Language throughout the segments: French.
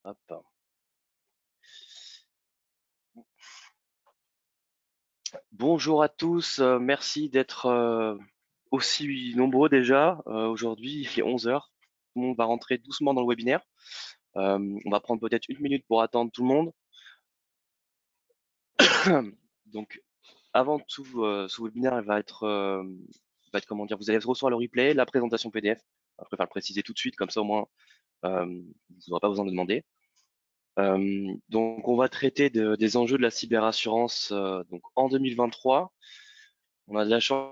Hop. Bonjour à tous, merci d'être aussi nombreux déjà. Aujourd'hui, il est 11 heures. Tout le monde va rentrer doucement dans le webinaire. On va prendre peut-être une minute pour attendre tout le monde. Donc, avant tout, ce webinaire comment dire, vous allez recevoir le replay, la présentation PDF. Je préfère le préciser tout de suite, comme ça au moins, vous n'aurez pas besoin de demander. Donc, on va traiter des enjeux de la cyberassurance donc en 2023. On a de la chance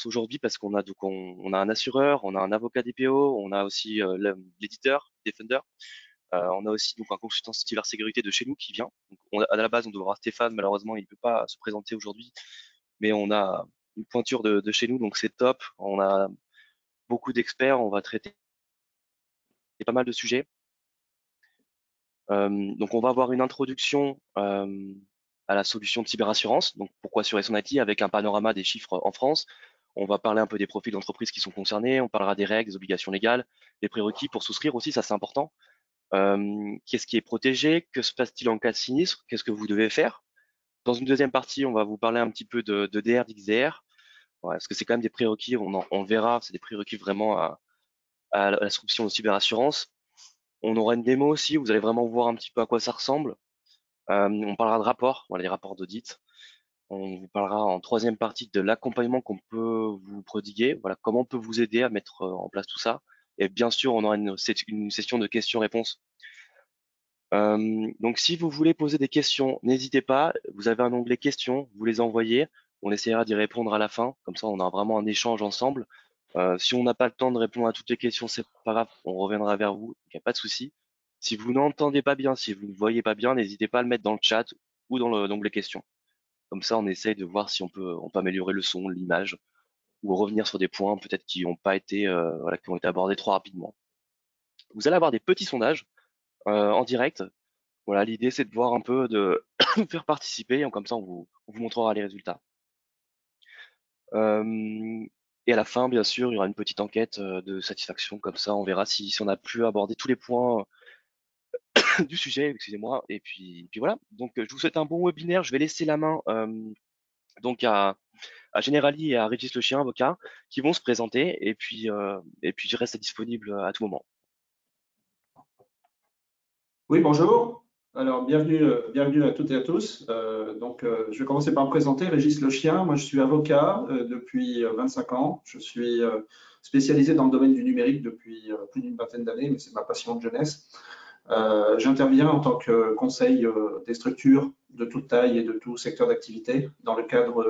aujourd'hui parce qu'on a on a un assureur, on a un avocat DPO, on a aussi l'éditeur, Defender, on a aussi donc un consultant cybersécurité de chez nous qui vient. Donc, à la base, on devrait avoir Stéphane, malheureusement, il ne peut pas se présenter aujourd'hui, mais on a une pointure de chez nous, donc c'est top. On a beaucoup d'experts, on va traiter pas mal de sujets. Donc, on va avoir une introduction à la solution de cyberassurance. Donc, pourquoi assurer son IT avec un panorama des chiffres en France. On va parler un peu des profils d'entreprises qui sont concernés. On parlera des règles, des obligations légales, des prérequis pour souscrire aussi, ça c'est important. Qu'est-ce qui est protégé? Que se passe-t-il en cas de sinistre? Qu'est-ce que vous devez faire? Dans une deuxième partie, on va vous parler un petit peu de DR, d'XDR. Ouais, parce que c'est quand même des prérequis, on verra, c'est des prérequis vraiment à la solution de cyberassurance. On aura une démo aussi, vous allez vraiment voir un petit peu à quoi ça ressemble. On parlera de rapports, voilà, les rapports d'audit. On vous parlera en troisième partie de l'accompagnement qu'on peut vous prodiguer, voilà, comment on peut vous aider à mettre en place tout ça. Et bien sûr, on aura une session de questions-réponses. Donc, si vous voulez poser des questions, n'hésitez pas. Vous avez un onglet questions, vous les envoyez. On essaiera d'y répondre à la fin. Comme ça, on aura vraiment un échange ensemble. Si on n'a pas le temps de répondre à toutes les questions, c'est pas grave. On reviendra vers vous. Il n'y a pas de souci. Si vous n'entendez pas bien, si vous ne voyez pas bien, n'hésitez pas à le mettre dans le chat ou dans l'onglet questions. Comme ça, on essaye de voir si on peut améliorer le son, l'image, ou revenir sur des points peut-être qui n'ont pas été, voilà, qui ont été abordés trop rapidement. Vous allez avoir des petits sondages en direct. Voilà, l'idée c'est de voir un peu, de vous faire participer, comme ça on vous montrera les résultats. Et à la fin, bien sûr, il y aura une petite enquête de satisfaction, comme ça on verra si on a pu aborder tous les points du sujet, excusez-moi. Et puis voilà, donc je vous souhaite un bon webinaire. Je vais laisser la main donc à Generali et à Régis Le Chien, avocat, qui vont se présenter, et puis je reste disponible à tout moment. Oui, bonjour. Alors, bienvenue à toutes et à tous. Je vais commencer par me présenter, Régis Le Chien. Moi, je suis avocat depuis 25 ans. Je suis spécialisé dans le domaine du numérique depuis plus d'une vingtaine d'années, mais c'est ma passion de jeunesse. J'interviens en tant que conseil des structures de toute taille et de tout secteur d'activité dans le cadre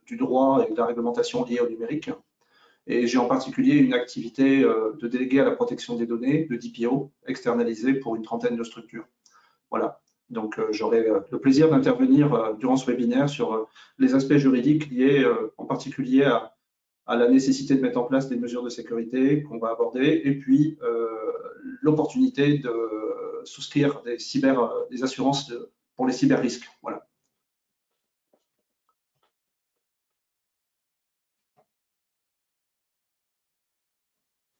du droit et de la réglementation liée au numérique. Et j'ai en particulier une activité de délégué à la protection des données, de DPO, externalisée pour une trentaine de structures. Voilà. Donc, j'aurai le plaisir d'intervenir durant ce webinaire sur les aspects juridiques liés en particulier à la nécessité de mettre en place des mesures de sécurité qu'on va aborder, et puis l'opportunité de souscrire des assurances pour les cyber-risques. Voilà.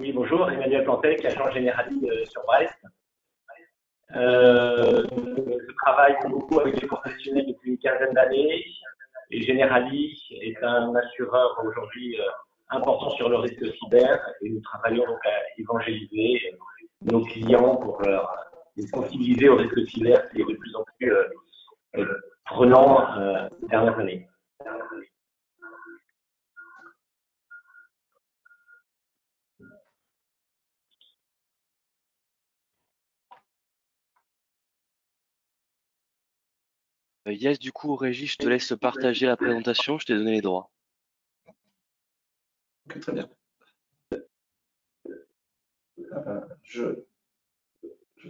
Oui, bonjour, Emmanuel Plantec, agent Generali sur Brest. Je travaille beaucoup avec les professionnels depuis une quinzaine d'années, et Generali est un assureur aujourd'hui important sur le risque cyber, et nous travaillons donc à évangéliser nos clients pour les sensibiliser au risque cyber qui est de plus en plus prenant ces dernières années. Yes, du coup, Régis, je te laisse partager la présentation, je t'ai donné les droits. Ok, très bien. Je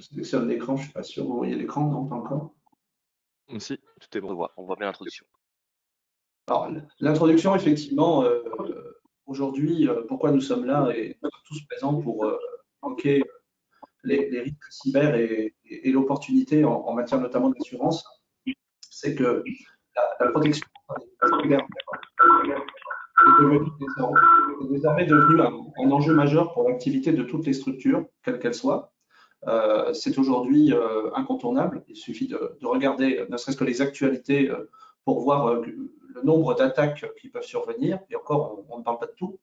sélectionne l'écran, je ne suis pas sûr, vous voyez l'écran, non, pas encore? Si, tout est bon, on voit bien l'introduction. Alors, l'introduction, effectivement, aujourd'hui, pourquoi nous sommes là et nous sommes tous présents pour manquer les risques cyber et l'opportunité en matière notamment d'assurance, c'est que la protection cyber est désormais devenue un enjeu majeur pour l'activité de toutes les structures, quelles qu'elles soient. c'est aujourd'hui incontournable. Il suffit de regarder ne serait-ce que les actualités pour voir le nombre d'attaques qui peuvent survenir, et encore, on ne parle pas de tout.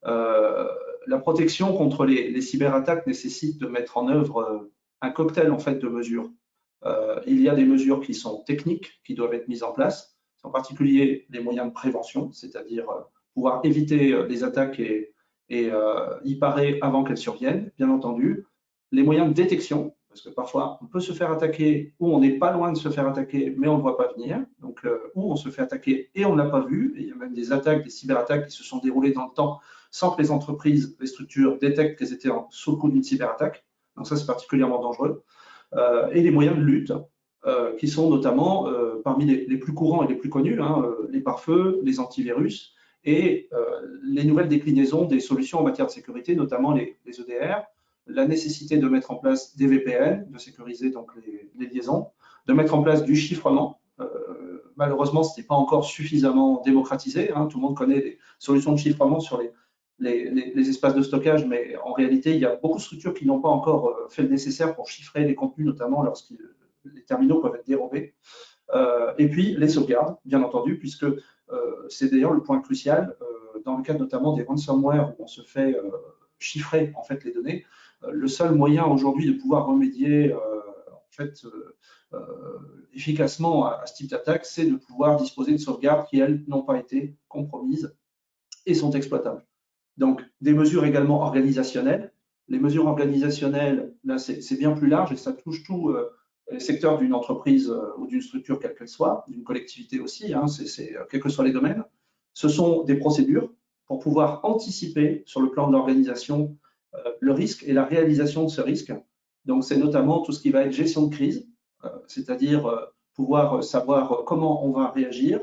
La protection contre les cyberattaques nécessite de mettre en œuvre un cocktail en fait de mesures. Il y a des mesures qui sont techniques, qui doivent être mises en place, en particulier les moyens de prévention, c'est-à-dire pouvoir éviter les attaques et y parer avant qu'elles surviennent, bien entendu. Les moyens de détection, parce que parfois on peut se faire attaquer ou on n'est pas loin de se faire attaquer, mais on ne le voit pas venir, donc ou on se fait attaquer et on ne l'a pas vu, et il y a même des attaques, des cyberattaques qui se sont déroulées dans le temps sans que les entreprises, les structures détectent qu'elles étaient sous le coup d'une cyberattaque, donc ça c'est particulièrement dangereux. Et les moyens de lutte, qui sont notamment parmi les plus courants et les plus connus, les pare-feux, les antivirus et les nouvelles déclinaisons des solutions en matière de sécurité, notamment les EDR, la nécessité de mettre en place des VPN, de sécuriser donc les liaisons, de mettre en place du chiffrement. Malheureusement, ce n'est pas encore suffisamment démocratisé. Tout le monde connaît les solutions de chiffrement sur les espaces de stockage, mais en réalité, il y a beaucoup de structures qui n'ont pas encore fait le nécessaire pour chiffrer les contenus, notamment lorsque les terminaux peuvent être dérobés. Et puis, les sauvegardes, bien entendu, puisque c'est d'ailleurs le point crucial, dans le cadre notamment des ransomware où on se fait chiffrer en fait les données. Le seul moyen aujourd'hui de pouvoir remédier efficacement à ce type d'attaque, c'est de pouvoir disposer de sauvegardes qui, elles, n'ont pas été compromises et sont exploitables. Donc, des mesures également organisationnelles. Les mesures organisationnelles, là, c'est bien plus large et ça touche tout les secteurs d'une entreprise ou d'une structure, quelle qu'elle soit, d'une collectivité aussi, quels que soient les domaines. Ce sont des procédures pour pouvoir anticiper sur le plan de l'organisation le risque et la réalisation de ce risque. Donc, c'est notamment tout ce qui va être gestion de crise, c'est-à-dire pouvoir savoir comment on va réagir,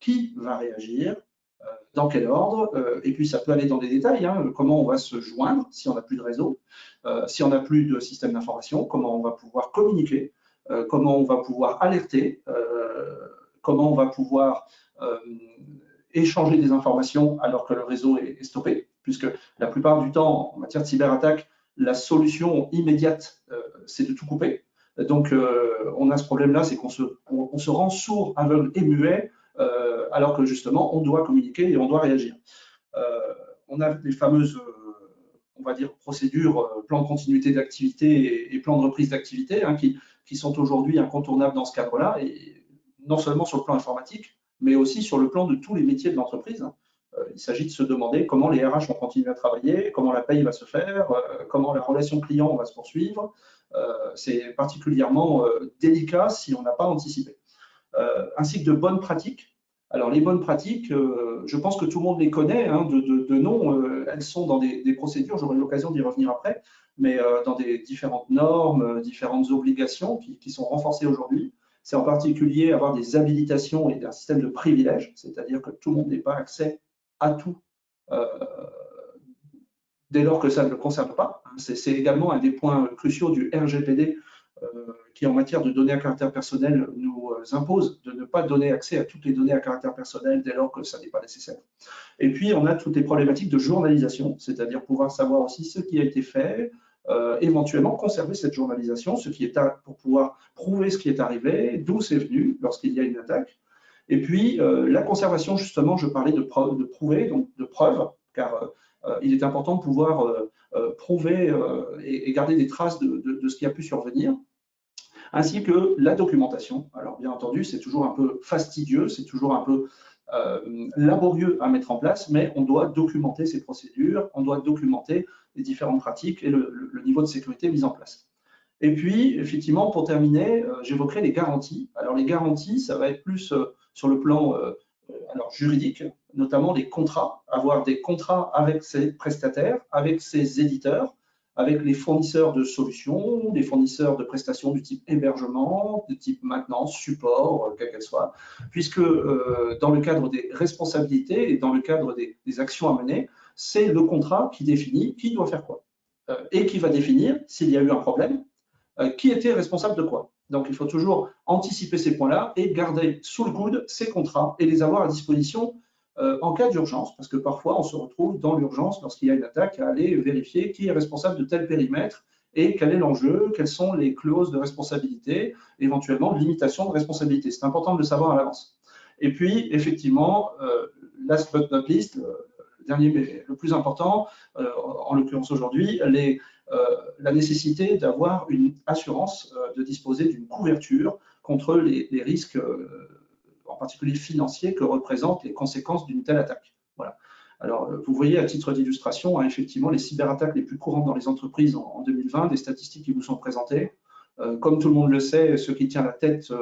qui va réagir, dans quel ordre, et puis ça peut aller dans des détails, comment on va se joindre si on n'a plus de réseau, si on n'a plus de système d'information, comment on va pouvoir communiquer, comment on va pouvoir alerter, comment on va pouvoir échanger des informations alors que le réseau est stoppé, puisque la plupart du temps, en matière de cyberattaque, la solution immédiate, c'est de tout couper. Donc, on a ce problème-là, c'est qu'on se rend sourd, aveugle et muet, alors que justement, on doit communiquer et on doit réagir. On a les fameuses, on va dire, procédures, plan de continuité d'activité et plan de reprise d'activité, qui sont aujourd'hui incontournables dans ce cadre-là, et non seulement sur le plan informatique, mais aussi sur le plan de tous les métiers de l'entreprise. Il s'agit de se demander comment les RH vont continuer à travailler, comment la paye va se faire, comment la relation client va se poursuivre. C'est particulièrement délicat si on n'a pas anticipé. Ainsi que de bonnes pratiques. Alors, les bonnes pratiques, je pense que tout le monde les connaît, de nom, elles sont dans des procédures, j'aurai l'occasion d'y revenir après, mais dans des différentes normes, différentes obligations qui sont renforcées aujourd'hui. C'est en particulier avoir des habilitations et un système de privilèges, c'est-à-dire que tout le monde n'ait pas accès à tout dès lors que ça ne le concerne pas. C'est également un des points cruciaux du RGPD qui, en matière de données à caractère personnel, nous impose de ne pas donner accès à toutes les données à caractère personnel dès lors que ça n'est pas nécessaire. Et puis, on a toutes les problématiques de journalisation, c'est-à-dire pouvoir savoir aussi ce qui a été fait, éventuellement conserver cette journalisation, pour pouvoir prouver ce qui est arrivé, d'où c'est venu lorsqu'il y a une attaque. Et puis, la conservation, justement, je parlais de prouver, donc de preuves, car il est important de pouvoir prouver et garder des traces de ce qui a pu survenir, ainsi que la documentation. Alors, bien entendu, c'est toujours un peu fastidieux, c'est toujours un peu laborieux à mettre en place, mais on doit documenter ces procédures, on doit documenter les différentes pratiques et le niveau de sécurité mis en place. Et puis, effectivement, pour terminer, j'évoquerai les garanties. Alors, les garanties, ça va être plus sur le plan juridique, notamment les contrats, avoir des contrats avec ses prestataires, avec ses éditeurs, avec les fournisseurs de solutions, les fournisseurs de prestations du type hébergement, de type maintenance, support, quelle qu'elle soit, puisque dans le cadre des responsabilités et dans le cadre des actions à mener, c'est le contrat qui définit qui doit faire quoi et qui va définir, s'il y a eu un problème, qui était responsable de quoi. Donc, il faut toujours anticiper ces points-là et garder sous le coude ces contrats et les avoir à disposition en cas d'urgence, parce que parfois, on se retrouve dans l'urgence lorsqu'il y a une attaque à aller vérifier qui est responsable de tel périmètre et quel est l'enjeu, quelles sont les clauses de responsabilité, éventuellement de limitation de responsabilité. C'est important de le savoir à l'avance. Et puis, effectivement, last but not least, le dernier mais le plus important, en l'occurrence aujourd'hui, la nécessité d'avoir une assurance, de disposer d'une couverture contre les risques, en particulier financiers, que représentent les conséquences d'une telle attaque. Voilà. Alors, vous voyez à titre d'illustration, hein, effectivement, les cyberattaques les plus courantes dans les entreprises en 2020, des statistiques qui vous sont présentées. Comme tout le monde le sait, ce qui tient la tête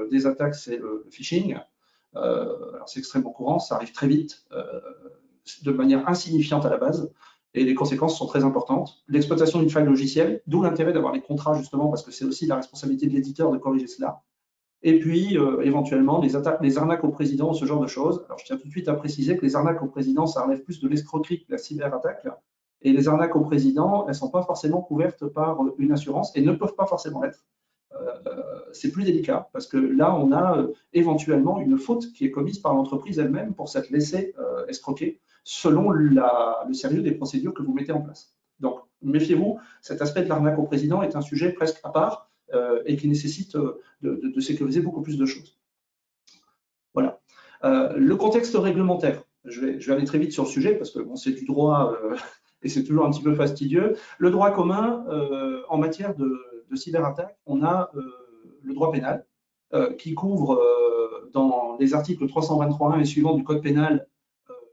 des attaques, c'est le phishing. Alors, c'est extrêmement courant, ça arrive très vite, de manière insignifiante à la base, et les conséquences sont très importantes. L'exploitation d'une faille logicielle, d'où l'intérêt d'avoir les contrats, justement, parce que c'est aussi la responsabilité de l'éditeur de corriger cela. Et puis, éventuellement, les arnaques au président, ce genre de choses. Alors, je tiens tout de suite à préciser que les arnaques au président, ça relève plus de l'escroquerie que de la cyberattaque. Et les arnaques au président, elles ne sont pas forcément couvertes par une assurance et ne peuvent pas forcément l'être. C'est plus délicat parce que là, on a éventuellement une faute qui est commise par l'entreprise elle-même pour s'être laissée escroquer selon le sérieux des procédures que vous mettez en place. Donc, méfiez-vous, cet aspect de l'arnaque au président est un sujet presque à part et qui nécessite de sécuriser beaucoup plus de choses. Voilà. Le contexte réglementaire. Je vais aller très vite sur le sujet parce que bon, c'est du droit et c'est toujours un petit peu fastidieux. Le droit commun, en matière de cyberattaque, on a le droit pénal qui couvre dans les articles 323.1 et suivants du Code pénal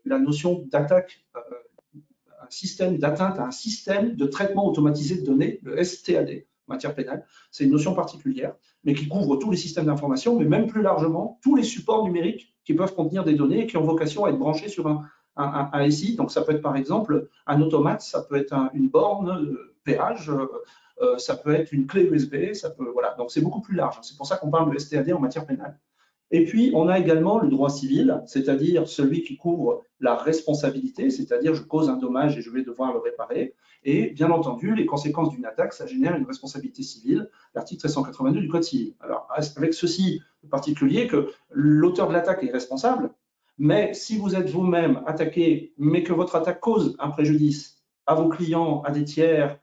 la notion d'attaque, un système d'atteinte à un système de traitement automatisé de données, le STAD, en matière pénale. C'est une notion particulière, mais qui couvre tous les systèmes d'information, mais même plus largement, tous les supports numériques qui peuvent contenir des données et qui ont vocation à être branchés sur un SI. Donc, ça peut être par exemple un automate, ça peut être une borne péage, ça peut être une clé USB, ça peut, voilà. Donc, c'est beaucoup plus large. C'est pour ça qu'on parle de STAD en matière pénale. Et puis, on a également le droit civil, c'est-à-dire celui qui couvre la responsabilité, c'est-à-dire je cause un dommage et je vais devoir le réparer. Et bien entendu, les conséquences d'une attaque, ça génère une responsabilité civile, l'article 1382 du Code civil. Alors, avec ceci en particulier, que l'auteur de l'attaque est responsable, mais si vous êtes vous-même attaqué, mais que votre attaque cause un préjudice à vos clients, à des tiers,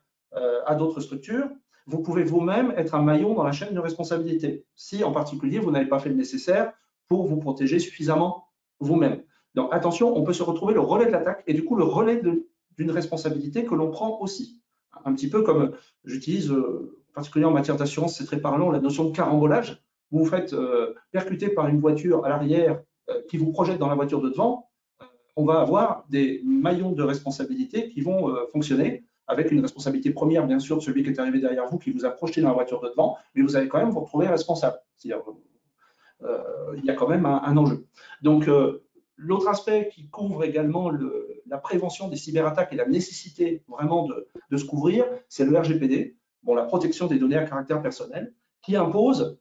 à d'autres structures, vous pouvez vous-même être un maillon dans la chaîne de responsabilité, si en particulier vous n'avez pas fait le nécessaire pour vous protéger suffisamment vous-même. Donc attention, on peut se retrouver le relais de l'attaque et du coup le relais d'une responsabilité que l'on prend aussi. Un petit peu comme j'utilise, particulièrement en matière d'assurance, c'est très parlant, la notion de carambolage. Vous vous faites percuter par une voiture à l'arrière qui vous projette dans la voiture de devant, on va avoir des maillons de responsabilité qui vont fonctionner, avec une responsabilité première, bien sûr, de celui qui est arrivé derrière vous, qui vous a projeté dans la voiture de devant, mais vous allez quand même vous retrouver responsable. C'est-à-dire, il y a quand même un enjeu. Donc, l'autre aspect qui couvre également la prévention des cyberattaques et la nécessité vraiment de se couvrir, c'est le RGPD, bon, la protection des données à caractère personnel, qui impose,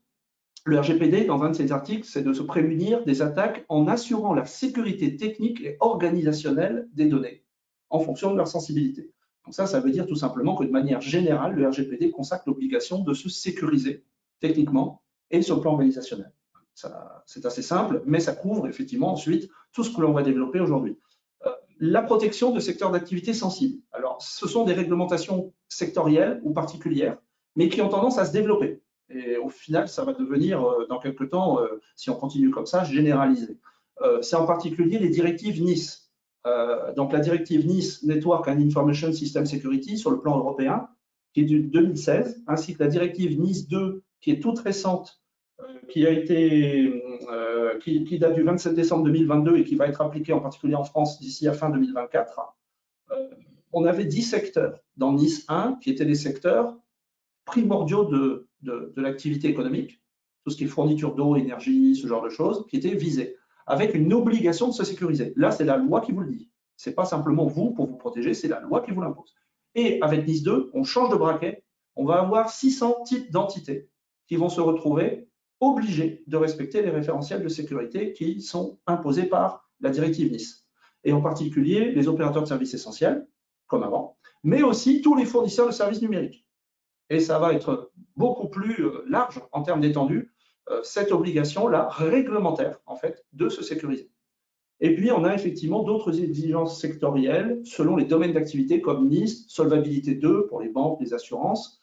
le RGPD, dans un de ses articles, c'est de se prémunir des attaques en assurant la sécurité technique et organisationnelle des données, en fonction de leur sensibilité. Donc ça veut dire tout simplement que de manière générale, le RGPD consacre l'obligation de se sécuriser techniquement et sur le plan organisationnel. C'est assez simple, mais ça couvre effectivement ensuite tout ce que l'on va développer aujourd'hui. La protection de secteurs d'activité sensibles. Alors, ce sont des réglementations sectorielles ou particulières, mais qui ont tendance à se développer. Et au final, ça va devenir, dans quelques temps, si on continue comme ça, généralisé. C'est en particulier les directives NIS. Donc la directive NIS, Network and Information System Security, sur le plan européen, qui est de 2016, ainsi que la directive NIS 2, qui est toute récente, qui date du 27 décembre 2022 et qui va être appliquée en particulier en France d'ici à fin 2024. On avait 10 secteurs dans NIS 1, qui étaient des secteurs primordiaux de l'activité économique, tout ce qui est fourniture d'eau, énergie, ce genre de choses, qui étaient visés, avec une obligation de se sécuriser. Là, c'est la loi qui vous le dit. Ce n'est pas simplement vous pour vous protéger, c'est la loi qui vous l'impose. Et avec NIS 2, on change de braquet, on va avoir 600 types d'entités qui vont se retrouver obligés de respecter les référentiels de sécurité qui sont imposés par la directive NIS. Et en particulier, les opérateurs de services essentiels, comme avant, mais aussi tous les fournisseurs de services numériques. Et ça va être beaucoup plus large en termes d'étendue, cette obligation-là réglementaire, en fait, de se sécuriser. Et puis, on a effectivement d'autres exigences sectorielles selon les domaines d'activité comme NIST, Solvabilité 2 pour les banques, les assurances,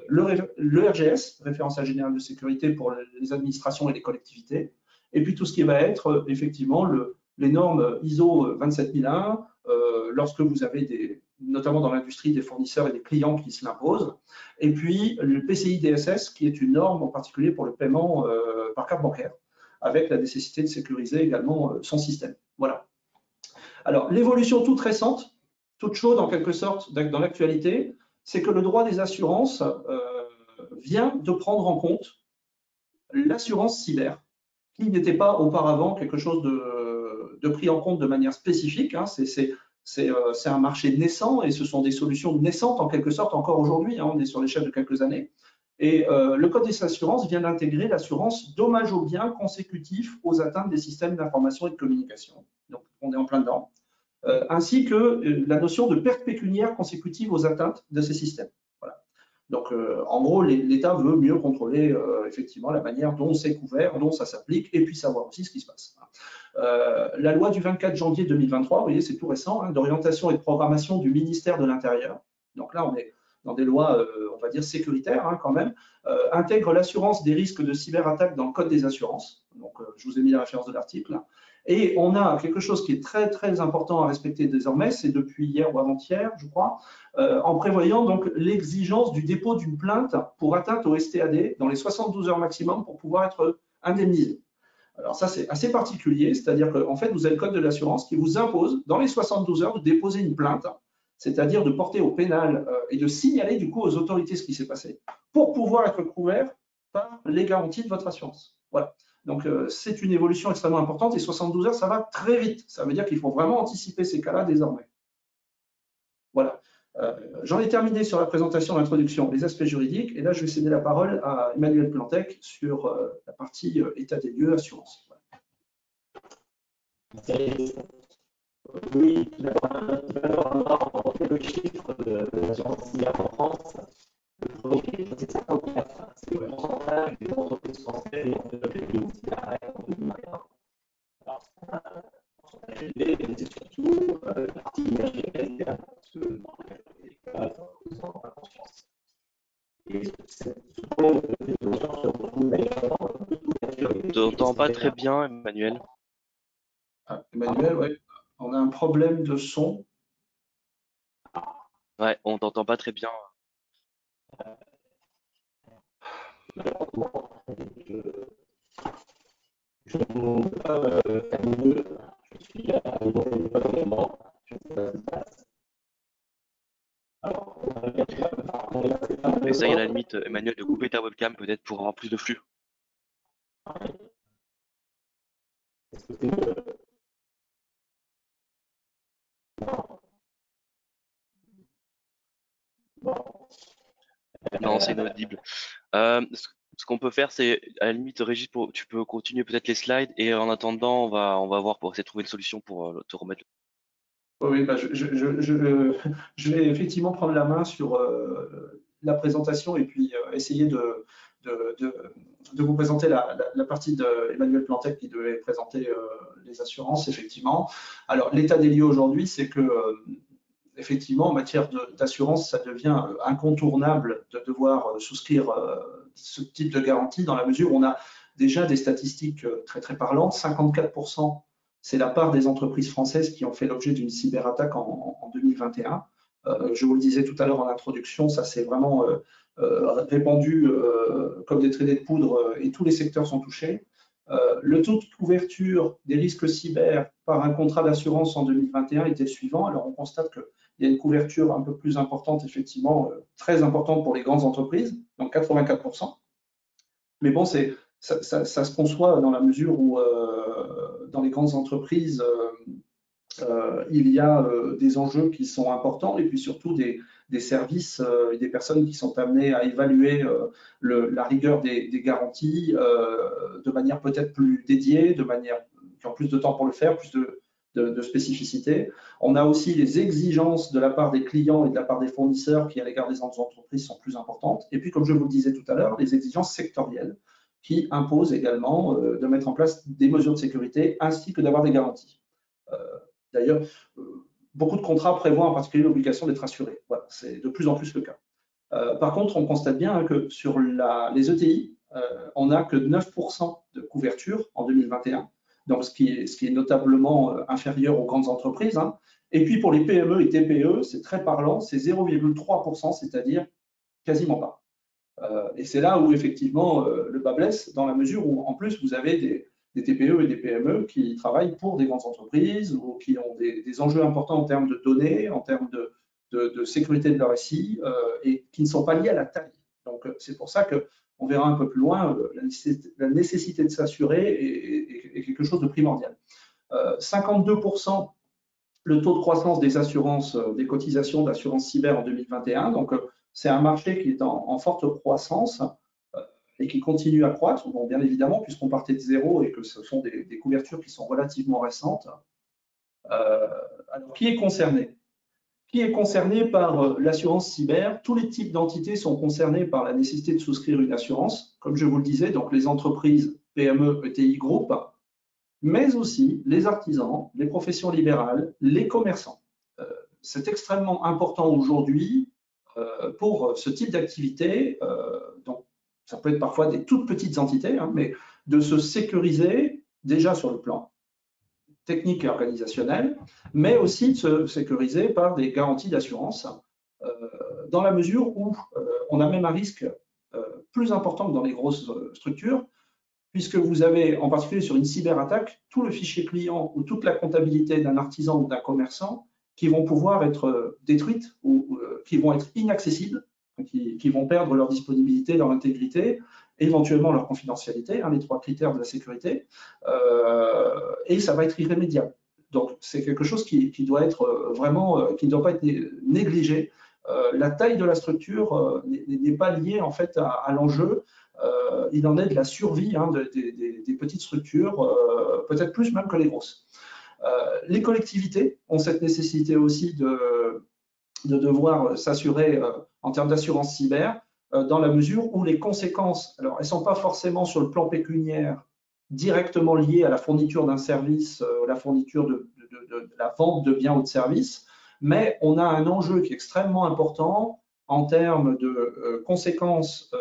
le RGS, référentiel général de sécurité pour les administrations et les collectivités, et puis tout ce qui va être effectivement les normes ISO 27001, lorsque vous avez notamment dans l'industrie des fournisseurs et des clients qui se l'imposent, et puis le PCI DSS qui est une norme en particulier pour le paiement par carte bancaire, avec la nécessité de sécuriser également son système. Voilà. Alors, l'évolution toute récente, toute chaude en quelque sorte dans l'actualité, c'est que le droit des assurances vient de prendre en compte l'assurance cyber, qui n'était pas auparavant quelque chose de pris en compte de manière spécifique. Hein. C'est un marché naissant et ce sont des solutions naissantes en quelque sorte encore aujourd'hui. Hein. On est sur l'échelle de quelques années. Et le Code des assurances vient d'intégrer l'assurance dommage aux biens consécutif aux atteintes des systèmes d'information et de communication. Donc, on est en plein dedans. Ainsi que la notion de perte pécuniaire consécutive aux atteintes de ces systèmes. Voilà. Donc, en gros, l'État veut mieux contrôler effectivement la manière dont c'est couvert, dont ça s'applique, et puis savoir aussi ce qui se passe. La loi du 24 janvier 2023, vous voyez, c'est tout récent, hein, d'orientation et de programmation du ministère de l'Intérieur. Donc là, on est dans des lois, on va dire, sécuritaires hein, quand même, intègre l'assurance des risques de cyberattaque dans le Code des assurances. Donc, je vous ai mis la référence de l'article. Et on a quelque chose qui est très, très important à respecter désormais, c'est depuis hier ou avant-hier, je crois, en prévoyant donc l'exigence du dépôt d'une plainte pour atteinte au STAD dans les 72 heures maximum pour pouvoir être indemnisé. Alors ça, c'est assez particulier, c'est-à-dire qu'en fait, vous avez le Code de l'assurance qui vous impose, dans les 72 heures, de déposer une plainte, c'est-à-dire de porter au pénal et de signaler du coup aux autorités ce qui s'est passé, pour pouvoir être couvert par les garanties de votre assurance. Voilà. Donc, c'est une évolution extrêmement importante et 72 heures, ça va très vite. Ça veut dire qu'il faut vraiment anticiper ces cas-là désormais. Voilà. J'en ai terminé sur la présentation d'introduction des aspects juridiques et là, je vais céder la parole à Emmanuel Plantec sur la partie état des lieux, assurance. Voilà. Oui, tout d'abord, on fait le chiffre de l'assurance cyber en France. Le premier chiffre, c'est 54. C'est le pourcentage des entreprises françaises qui ont développé des outils d'arrêt en 2021. Alors, c'est un pourcentage élevé, mais c'est surtout la partie imagée parce que dans la majorité des cas, ils en ont pas conscience. Et ce point de développement se retrouve d'ailleurs dans Je t'entends pas très bien, Emmanuel. Ah, Emmanuel, oui. On a un problème de son. Ouais, on t'entend pas très bien. Je ne peux pas faire mieux. Je suis à mon téléphone également. Je ne sais pas ce qui se passe. Alors, Essaye à la limite, Emmanuel, de couper ta webcam peut-être pour avoir plus de flux. est-ce que c'est mieux? Non, c'est inaudible. Ce qu'on peut faire, c'est à la limite, Régis, tu peux continuer peut-être les slides et en attendant, on va voir pour essayer de trouver une solution pour te remettre. Oui, bah, je vais effectivement prendre la main sur la présentation et puis essayer de vous présenter la partie d'Emmanuel Plantec qui devait présenter les assurances, effectivement. Alors, l'état des lieux aujourd'hui, c'est que effectivement, en matière d'assurance, ça devient incontournable de devoir souscrire ce type de garantie dans la mesure où on a déjà des statistiques très, très parlantes. 54%, c'est la part des entreprises françaises qui ont fait l'objet d'une cyberattaque en 2021. Je vous le disais tout à l'heure en introduction, ça s'est vraiment répandu comme des traînées de poudre et tous les secteurs sont touchés. Le taux de couverture des risques cyber par un contrat d'assurance en 2021 était le suivant. Alors, on constate qu'il y a une couverture un peu plus importante, effectivement, très importante pour les grandes entreprises, donc 84%. Mais bon, ça se conçoit dans la mesure où, dans les grandes entreprises, il y a des enjeux qui sont importants et puis surtout des services et des personnes qui sont amenées à évaluer la rigueur des garanties de manière peut-être plus dédiée, qui ont plus de temps pour le faire, plus de spécificité. On a aussi les exigences de la part des clients et de la part des fournisseurs qui, à l'égard des entreprises, sont plus importantes. Et puis, comme je vous le disais tout à l'heure, les exigences sectorielles qui imposent également de mettre en place des mesures de sécurité ainsi que d'avoir des garanties. D'ailleurs, beaucoup de contrats prévoient en particulier l'obligation d'être assuré. Voilà, c'est de plus en plus le cas. Par contre, on constate bien que sur les ETI, on n'a que 9% de couverture en 2021, donc ce qui est notablement inférieur aux grandes entreprises. Hein. Et puis pour les PME et TPE, c'est très parlant, c'est 0,3%, c'est-à-dire quasiment pas. Et c'est là où effectivement le bas blesse, dans la mesure où en plus vous avez des TPE et des PME qui travaillent pour des grandes entreprises ou qui ont des enjeux importants en termes de données, en termes de sécurité de leur SI et qui ne sont pas liés à la taille. Donc c'est pour ça qu'on verra un peu plus loin la nécessité de s'assurer est quelque chose de primordial. 52% le taux de croissance des assurances, des cotisations d'assurance cyber en 2021. Donc c'est un marché qui est en forte croissance et qui continue à croître, bon, bien évidemment, puisqu'on partait de zéro et que ce sont des couvertures qui sont relativement récentes. Alors, qui est concerné? Qui est concerné par l'assurance cyber? Tous les types d'entités sont concernés par la nécessité de souscrire une assurance, comme je vous le disais, donc les entreprises, PME, ETI, groupes, mais aussi les artisans, les professions libérales, les commerçants. C'est extrêmement important aujourd'hui pour ce type d'activité, donc ça peut être parfois des toutes petites entités, hein, mais de se sécuriser déjà sur le plan technique et organisationnel, mais aussi de se sécuriser par des garanties d'assurance, dans la mesure où on a même un risque plus important que dans les grosses structures, puisque vous avez, en particulier sur une cyberattaque, tout le fichier client ou toute la comptabilité d'un artisan ou d'un commerçant qui vont pouvoir être détruites ou qui vont être inaccessibles, qui vont perdre leur disponibilité, leur intégrité, éventuellement leur confidentialité, hein, les trois critères de la sécurité, et ça va être irrémédiable. Donc, c'est quelque chose qui doit être vraiment, qui ne doit pas être négligé. La taille de la structure n'est pas liée en fait à l'enjeu. Il en est de la survie hein, des petites structures, peut-être plus même que les grosses. Les collectivités ont cette nécessité aussi de devoir s'assurer en termes d'assurance cyber, dans la mesure où les conséquences, alors elles ne sont pas forcément sur le plan pécuniaire directement liées à la fourniture d'un service, la fourniture de la vente de biens ou de services, mais on a un enjeu qui est extrêmement important en termes de conséquences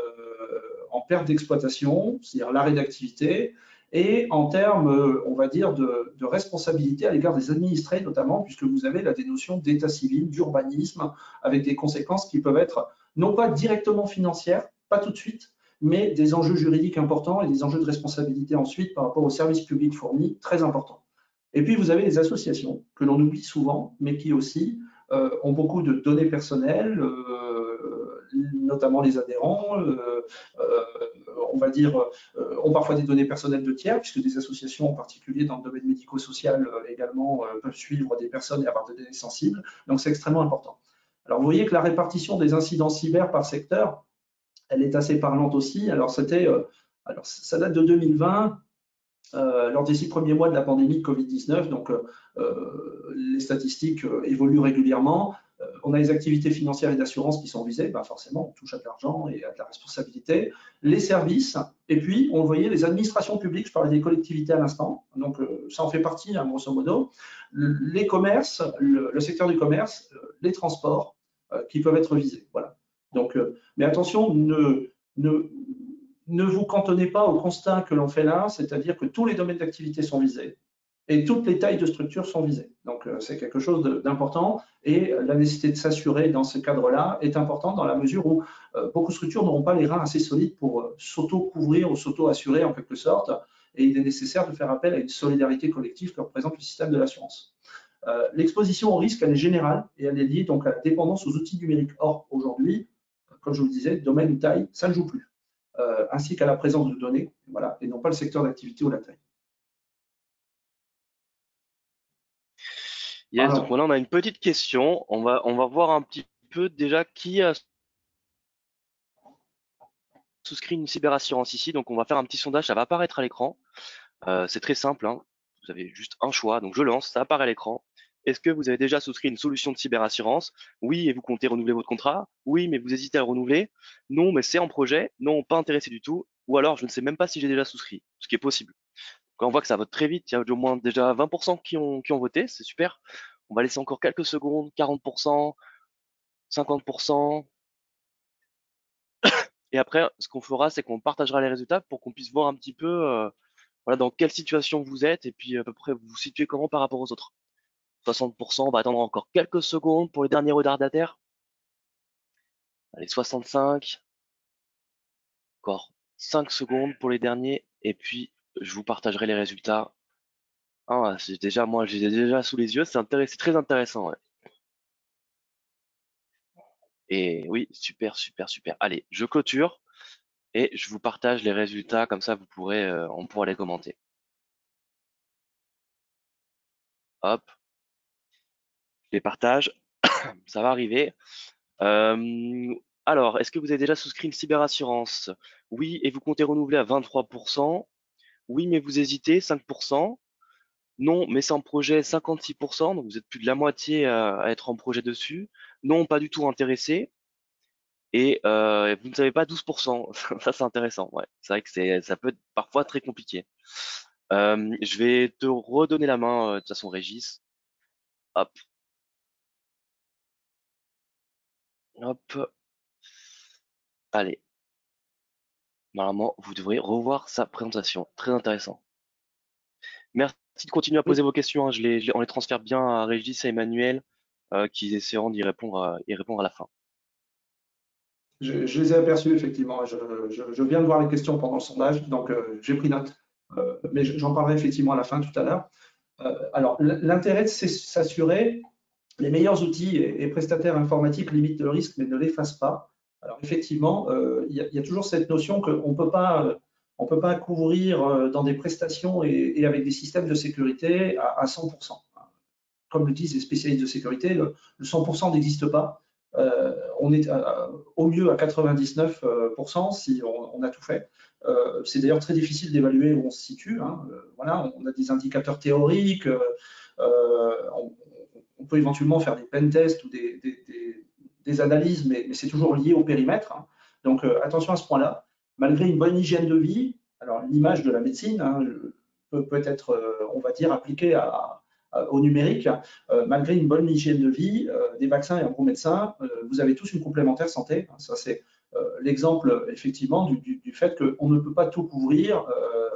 en perte d'exploitation, c'est-à-dire l'arrêt d'activité, et en termes, on va dire, de responsabilité à l'égard des administrés notamment, puisque vous avez là des notions d'état civil, d'urbanisme, avec des conséquences qui peuvent être non pas directement financières, pas tout de suite, mais des enjeux juridiques importants et des enjeux de responsabilité ensuite par rapport aux services publics fournis, très importants. Et puis vous avez les associations que l'on oublie souvent, mais qui aussi ont beaucoup de données personnelles, notamment les adhérents, on va dire, ont parfois des données personnelles de tiers, puisque des associations en particulier dans le domaine médico-social également peuvent suivre des personnes et avoir des données sensibles. Donc c'est extrêmement important. Alors vous voyez que la répartition des incidents cyber par secteur, elle est assez parlante aussi. Alors alors ça date de 2020. Lors des 6 premiers mois de la pandémie de Covid-19, donc les statistiques évoluent régulièrement. On a les activités financières et d'assurance qui sont visées, ben forcément, on touche à de l'argent et à de la responsabilité. Les services, et puis, on voyait les administrations publiques, je parlais des collectivités à l'instant, donc ça en fait partie, hein, grosso modo. Les commerces, le secteur du commerce, les transports qui peuvent être visés. Voilà. Donc, mais attention, ne vous cantonnez pas au constat que l'on fait là, c'est-à-dire que tous les domaines d'activité sont visés et toutes les tailles de structure sont visées. Donc, c'est quelque chose d'important et la nécessité de s'assurer dans ce cadre-là est importante dans la mesure où beaucoup de structures n'auront pas les reins assez solides pour s'auto-couvrir ou s'auto-assurer en quelque sorte et il est nécessaire de faire appel à une solidarité collective que représente le système de l'assurance. L'exposition au risque, elle est générale et elle est liée donc à la dépendance aux outils numériques. Or, aujourd'hui, comme je vous le disais, domaine ou taille, ça ne joue plus. Ainsi qu'à la présence de données, voilà, et non pas le secteur d'activité ou la taille. Yes, donc maintenant on a une petite question. On va voir un petit peu déjà qui a souscrit une cyberassurance ici. Donc on va faire un petit sondage, ça va apparaître à l'écran. C'est très simple, hein. Vous avez juste un choix. Donc je lance, ça apparaît à l'écran. Est-ce que vous avez déjà souscrit une solution de cyberassurance? Oui, et vous comptez renouveler votre contrat? Oui, mais vous hésitez à le renouveler? Non, mais c'est en projet? Non, pas intéressé du tout. Ou alors je ne sais même pas si j'ai déjà souscrit, ce qui est possible. Quand on voit que ça vote très vite, il y a au moins déjà 20% qui ont voté, c'est super. On va laisser encore quelques secondes, 40%, 50%. Et après, ce qu'on fera, c'est qu'on partagera les résultats pour qu'on puisse voir un petit peu voilà, dans quelle situation vous êtes et puis à peu près vous vous situez comment par rapport aux autres. 60%, on va attendre encore quelques secondes pour les derniers retardataires. Allez, 65, encore 5 secondes pour les derniers et puis je vous partagerai les résultats. Ah, c'est déjà, moi, j'ai déjà sous les yeux, c'est très intéressant, ouais. Et oui, super, super, super. Allez, je clôture et je vous partage les résultats, comme ça vous pourrez, on pourra les commenter. Hop, je les partage, ça va arriver. Alors, est-ce que vous avez déjà souscrit une cyberassurance? Oui, et vous comptez renouveler à 23%. Oui, mais vous hésitez, 5%. Non, mais sans projet, 56%. Donc vous êtes plus de la moitié à être en projet dessus. Non, pas du tout intéressé. Et vous ne savez pas 12%. Ça, c'est intéressant. Ouais, c'est vrai que ça peut être parfois très compliqué. Je vais te redonner la main, de toute façon, Régis. Hop, hop. Allez, normalement, vous devrez revoir sa présentation. Très intéressant. Merci de continuer à Oui, poser vos questions, hein. On les transfère bien à Régis et Emmanuel, qui essaieront y répondre à la fin. je les ai aperçus effectivement. Je viens de voir les questions pendant le sondage, donc j'ai pris note. Mais j'en parlerai effectivement à la fin tout à l'heure. Alors, l'intérêt, c'est s'assurer les meilleurs outils et prestataires informatiques limitent le risque, mais ne l'effacent pas. Alors, effectivement, il y a toujours cette notion qu'on on peut pas couvrir dans des prestations et avec des systèmes de sécurité à 100%. Comme le disent les spécialistes de sécurité, le 100% n'existe pas. On est au mieux à 99% si on a tout fait. C'est d'ailleurs très difficile d'évaluer où on se situe, hein. Voilà, on a des indicateurs théoriques. On peut éventuellement faire des pen tests ou des analyses, mais c'est toujours lié au périmètre, hein. Donc attention à ce point-là. Malgré une bonne hygiène de vie, alors l'image de la médecine, hein, peut être, on va dire, appliquée au numérique. Malgré une bonne hygiène de vie, des vaccins et un bon médecin, vous avez tous une complémentaire santé. Ça, c'est l'exemple effectivement du fait qu'on ne peut pas tout couvrir,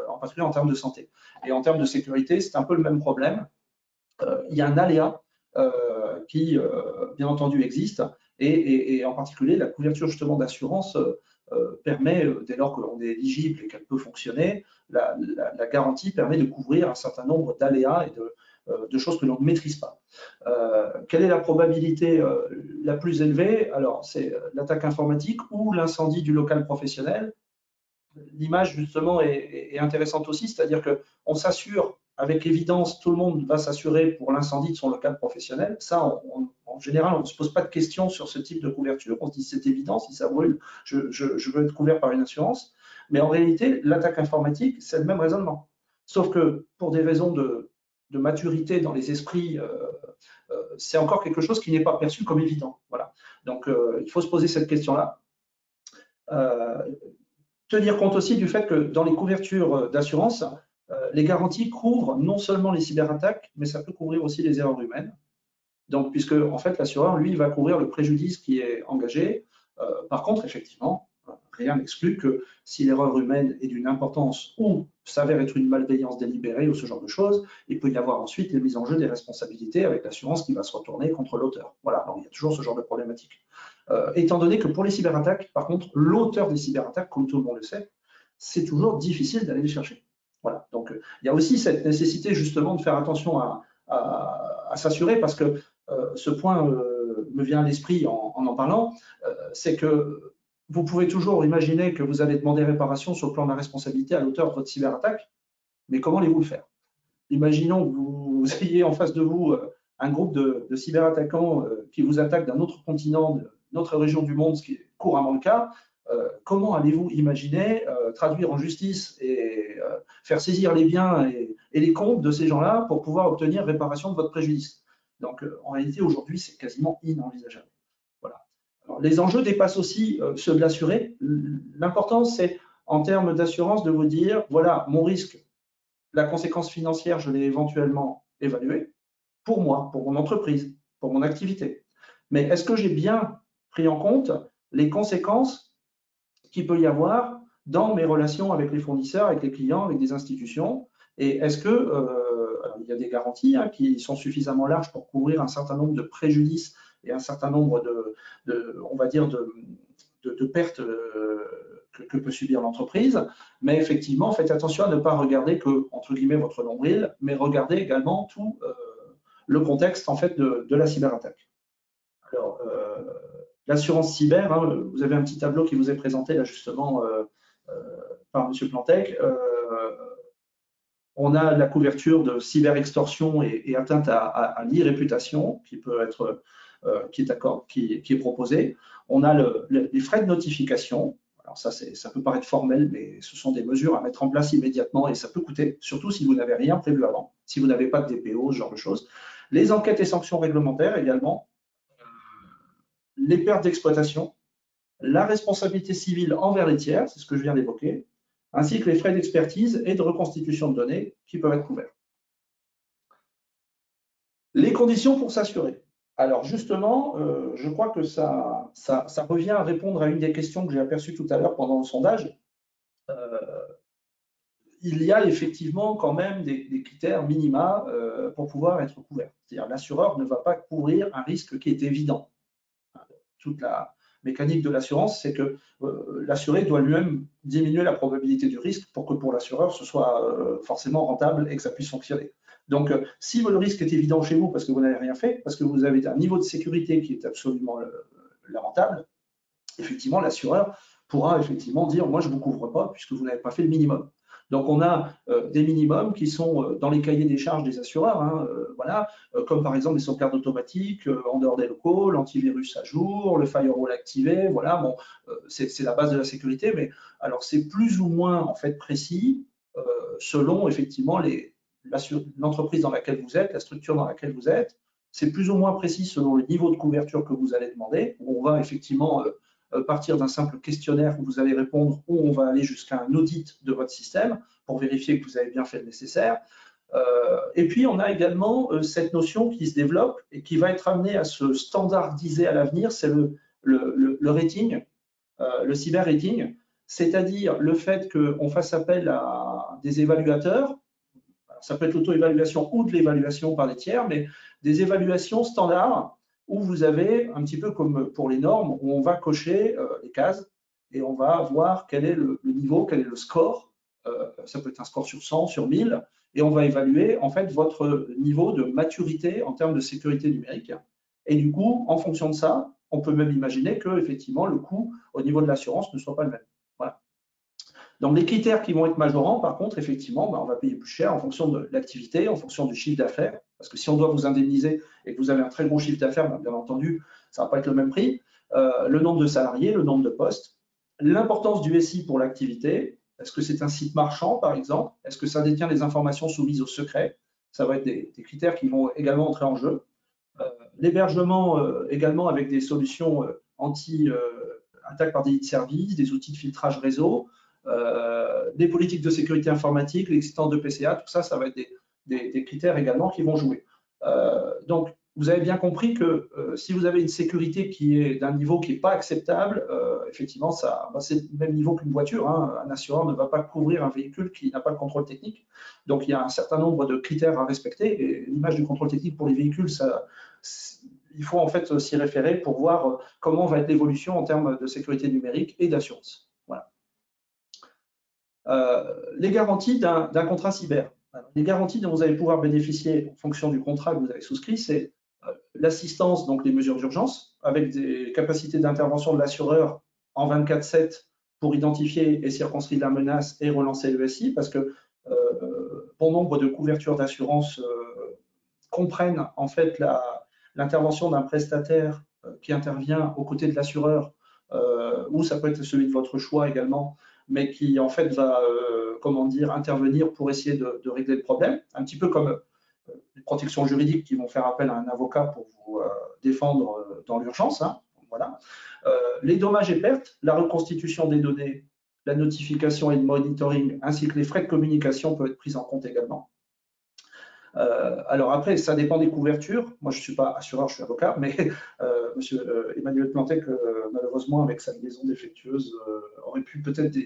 en particulier en termes de santé. Et en termes de sécurité, c'est un peu le même problème. Il y a un aléa qui, bien entendu, existe, et en particulier la couverture justement d'assurance permet, dès lors que l'on est éligible et qu'elle peut fonctionner, la garantie permet de couvrir un certain nombre d'aléas et de choses que l'on ne maîtrise pas. Quelle est la probabilité la plus élevée? Alors, c'est l'attaque informatique ou l'incendie du local professionnel. L'image, justement, est intéressante aussi, c'est-à-dire qu'on s'assure, avec évidence, tout le monde va s'assurer pour l'incendie de son local professionnel. Ça, en général, on ne se pose pas de questions sur ce type de couverture. On se dit, c'est évident, si ça brûle, je veux être couvert par une assurance. Mais en réalité, l'attaque informatique, c'est le même raisonnement. Sauf que pour des raisons de maturité dans les esprits, c'est encore quelque chose qui n'est pas perçu comme évident. Voilà. Donc, il faut se poser cette question-là. Tenir compte aussi du fait que dans les couvertures d'assurance, les garanties couvrent non seulement les cyberattaques, mais ça peut couvrir aussi les erreurs humaines. Donc, puisque en fait, l'assureur, lui, va couvrir le préjudice qui est engagé. Par contre, effectivement, rien n'exclut que si l'erreur humaine est d'une importance ou s'avère être une malveillance délibérée ou ce genre de choses, il peut y avoir ensuite les mises en jeu des responsabilités avec l'assurance qui va se retourner contre l'auteur. Voilà, donc il y a toujours ce genre de problématique. Étant donné que pour les cyberattaques, par contre, l'auteur des cyberattaques, comme tout le monde le sait, c'est toujours difficile d'aller les chercher. Voilà, donc il y a aussi cette nécessité justement de faire attention à s'assurer, parce que ce point me vient à l'esprit en parlant, c'est que vous pouvez toujours imaginer que vous allez demander réparation sur le plan de la responsabilité à l'auteur de votre cyberattaque, mais comment allez-vous le faire? Imaginons que vous ayez en face de vous un groupe de cyberattaquants qui vous attaquent d'un autre continent, d'une autre région du monde, ce qui est couramment le cas. Comment allez-vous imaginer traduire en justice et faire saisir les biens et les comptes de ces gens-là pour pouvoir obtenir réparation de votre préjudice? Donc, en réalité, aujourd'hui, c'est quasiment inenvisageable. Voilà. Alors, les enjeux dépassent aussi ceux de l'assuré. L'important, c'est en termes d'assurance de vous dire, voilà, mon risque, la conséquence financière, je l'ai éventuellement évaluée pour moi, pour mon entreprise, pour mon activité. Mais est-ce que j'ai bien pris en compte les conséquences qu'il peut y avoir dans mes relations avec les fournisseurs, avec les clients, avec des institutions? Et est-ce que il y a des garanties qui sont suffisamment larges pour couvrir un certain nombre de préjudices et un certain nombre on va dire, de pertes que peut subir l'entreprise. Mais effectivement, faites attention à ne pas regarder que, entre guillemets, votre nombril, mais regardez également tout le contexte en fait de la cyberattaque. Alors, l'assurance cyber, vous avez un petit tableau qui vous est présenté là justement par M. Plantec. On a la couverture de cyber-extorsion et atteinte à l'e-réputation qui peut être qui est proposée. On a les frais de notification. Alors ça peut paraître formel, mais ce sont des mesures à mettre en place immédiatement et ça peut coûter, surtout si vous n'avez rien prévu avant, si vous n'avez pas de DPO, ce genre de choses. Les enquêtes et sanctions réglementaires également, les pertes d'exploitation, la responsabilité civile envers les tiers, c'est ce que je viens d'évoquer, ainsi que les frais d'expertise et de reconstitution de données qui peuvent être couverts. Les conditions pour s'assurer. Alors justement, je crois que ça revient à répondre à une des questions que j'ai aperçues tout à l'heure pendant le sondage. Il y a effectivement quand même des critères minima pour pouvoir être couvert. C'est-à-dire l'assureur ne va pas couvrir un risque qui est évident. Toute la mécanique de l'assurance, c'est que l'assuré doit lui-même diminuer la probabilité du risque pour que pour l'assureur, ce soit forcément rentable et que ça puisse fonctionner. Donc, si le risque est évident chez vous parce que vous n'avez rien fait, parce que vous avez un niveau de sécurité qui est absolument lamentable, effectivement, l'assureur pourra effectivement dire « moi, je ne vous couvre pas puisque vous n'avez pas fait le minimum ». Donc, on a des minimums qui sont dans les cahiers des charges des assureurs, voilà, comme par exemple les sauvegardes automatiques en dehors des locaux, l'antivirus à jour, le firewall activé, voilà, bon, c'est la base de la sécurité, mais alors c'est plus ou moins en fait précis selon effectivement l'entreprise dans laquelle vous êtes, la structure dans laquelle vous êtes, c'est plus ou moins précis selon le niveau de couverture que vous allez demander, où on va effectivement partir d'un simple questionnaire où vous allez répondre ou on va aller jusqu'à un audit de votre système pour vérifier que vous avez bien fait le nécessaire. Et puis, on a également cette notion qui se développe et qui va être amenée à se standardiser à l'avenir, c'est le rating, le cyber rating, c'est-à-dire le fait qu'on fasse appel à des évaluateurs. Alors, ça peut être l'auto-évaluation ou de l'évaluation par les tiers, mais des évaluations standards où vous avez un petit peu comme pour les normes, où on va cocher les cases et on va voir quel est le niveau, quel est le score. Ça peut être un score sur 100, sur 1000, et on va évaluer en fait votre niveau de maturité en termes de sécurité numérique. Et du coup, en fonction de ça, on peut même imaginer que effectivement le coût au niveau de l'assurance ne soit pas le même. Voilà. Donc les critères qui vont être majorants, par contre, effectivement, on va payer plus cher en fonction de l'activité, en fonction du chiffre d'affaires. Parce que si on doit vous indemniser et que vous avez un très gros chiffre d'affaires, bien entendu, ça ne va pas être le même prix. Le nombre de salariés, le nombre de postes, l'importance du SI pour l'activité. Est-ce que c'est un site marchand, par exemple? Est-ce que ça détient les informations soumises au secret? Ça va être des critères qui vont également entrer en jeu. L'hébergement également avec des solutions anti-attaque par délit de service, des outils de filtrage réseau, des politiques de sécurité informatique, l'existence de PCA, tout ça, ça va être des critères également qui vont jouer. Donc, vous avez bien compris que si vous avez une sécurité qui est d'un niveau qui n'est pas acceptable, effectivement, c'est le même niveau qu'une voiture. Un assureur ne va pas couvrir un véhicule qui n'a pas le contrôle technique. Donc, il y a un certain nombre de critères à respecter. Et l'image du contrôle technique pour les véhicules, il faut en fait s'y référer pour voir comment va être l'évolution en termes de sécurité numérique et d'assurance. Voilà. Les garanties d'un contrat cyber. Alors, les garanties dont vous allez pouvoir bénéficier en fonction du contrat que vous avez souscrit, c'est l'assistance, donc les mesures d'urgence, avec des capacités d'intervention de l'assureur en 24/7 pour identifier et circonscrire la menace et relancer le SI, parce que bon nombre de couvertures d'assurance comprennent en fait l'intervention d'un prestataire qui intervient aux côtés de l'assureur, ou ça peut être celui de votre choix également, mais qui en fait va, comment dire, intervenir pour essayer de régler le problème, un petit peu comme les protections juridiques qui vont faire appel à un avocat pour vous défendre dans l'urgence. Voilà. Les dommages et pertes, la reconstitution des données la notification et le monitoring, ainsi que les frais de communication peuvent être pris en compte également. Alors après, ça dépend des couvertures. Moi, je ne suis pas assureur, je suis avocat, mais Monsieur Emmanuel Plantec, malheureusement, avec sa liaison défectueuse, aurait pu peut-être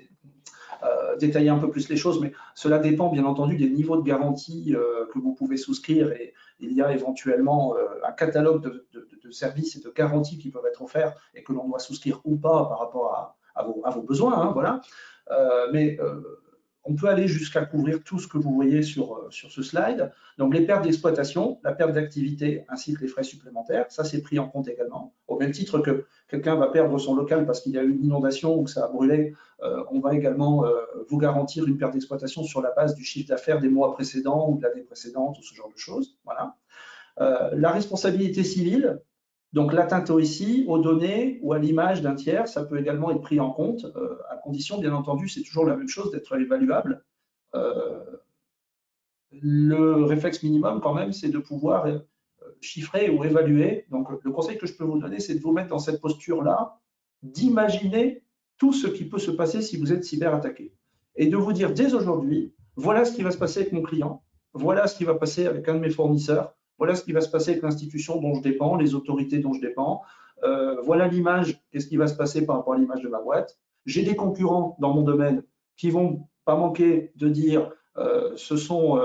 détailler un peu plus les choses, mais cela dépend bien entendu des niveaux de garantie que vous pouvez souscrire, et il y a éventuellement un catalogue de services et de garanties qui peuvent être offerts et que l'on doit souscrire ou pas par rapport à vos besoins, hein, voilà. Mais on peut aller jusqu'à couvrir tout ce que vous voyez sur ce slide. Donc, les pertes d'exploitation, la perte d'activité ainsi que les frais supplémentaires, ça c'est pris en compte également. Au même titre que quelqu'un va perdre son local parce qu'il y a eu une inondation ou que ça a brûlé, on va également vous garantir une perte d'exploitation sur la base du chiffre d'affaires des mois précédents ou de l'année précédente ou ce genre de choses. Voilà. La responsabilité civile, donc l'atteinte ici aux données ou à l'image d'un tiers, ça peut également être pris en compte, à condition, bien entendu, c'est toujours la même chose, d'être évaluable. Le réflexe minimum, quand même, c'est de pouvoir chiffrer ou évaluer. Donc, le conseil que je peux vous donner, c'est de vous mettre dans cette posture-là, d'imaginer tout ce qui peut se passer si vous êtes cyberattaqué. Et de vous dire dès aujourd'hui, voilà ce qui va se passer avec mon client, voilà ce qui va passer avec un de mes fournisseurs, voilà ce qui va se passer avec l'institution dont je dépends, les autorités dont je dépends, voilà l'image, qu'est-ce qui va se passer par rapport à l'image de ma boîte. J'ai des concurrents dans mon domaine qui vont pas manquer de dire ce sont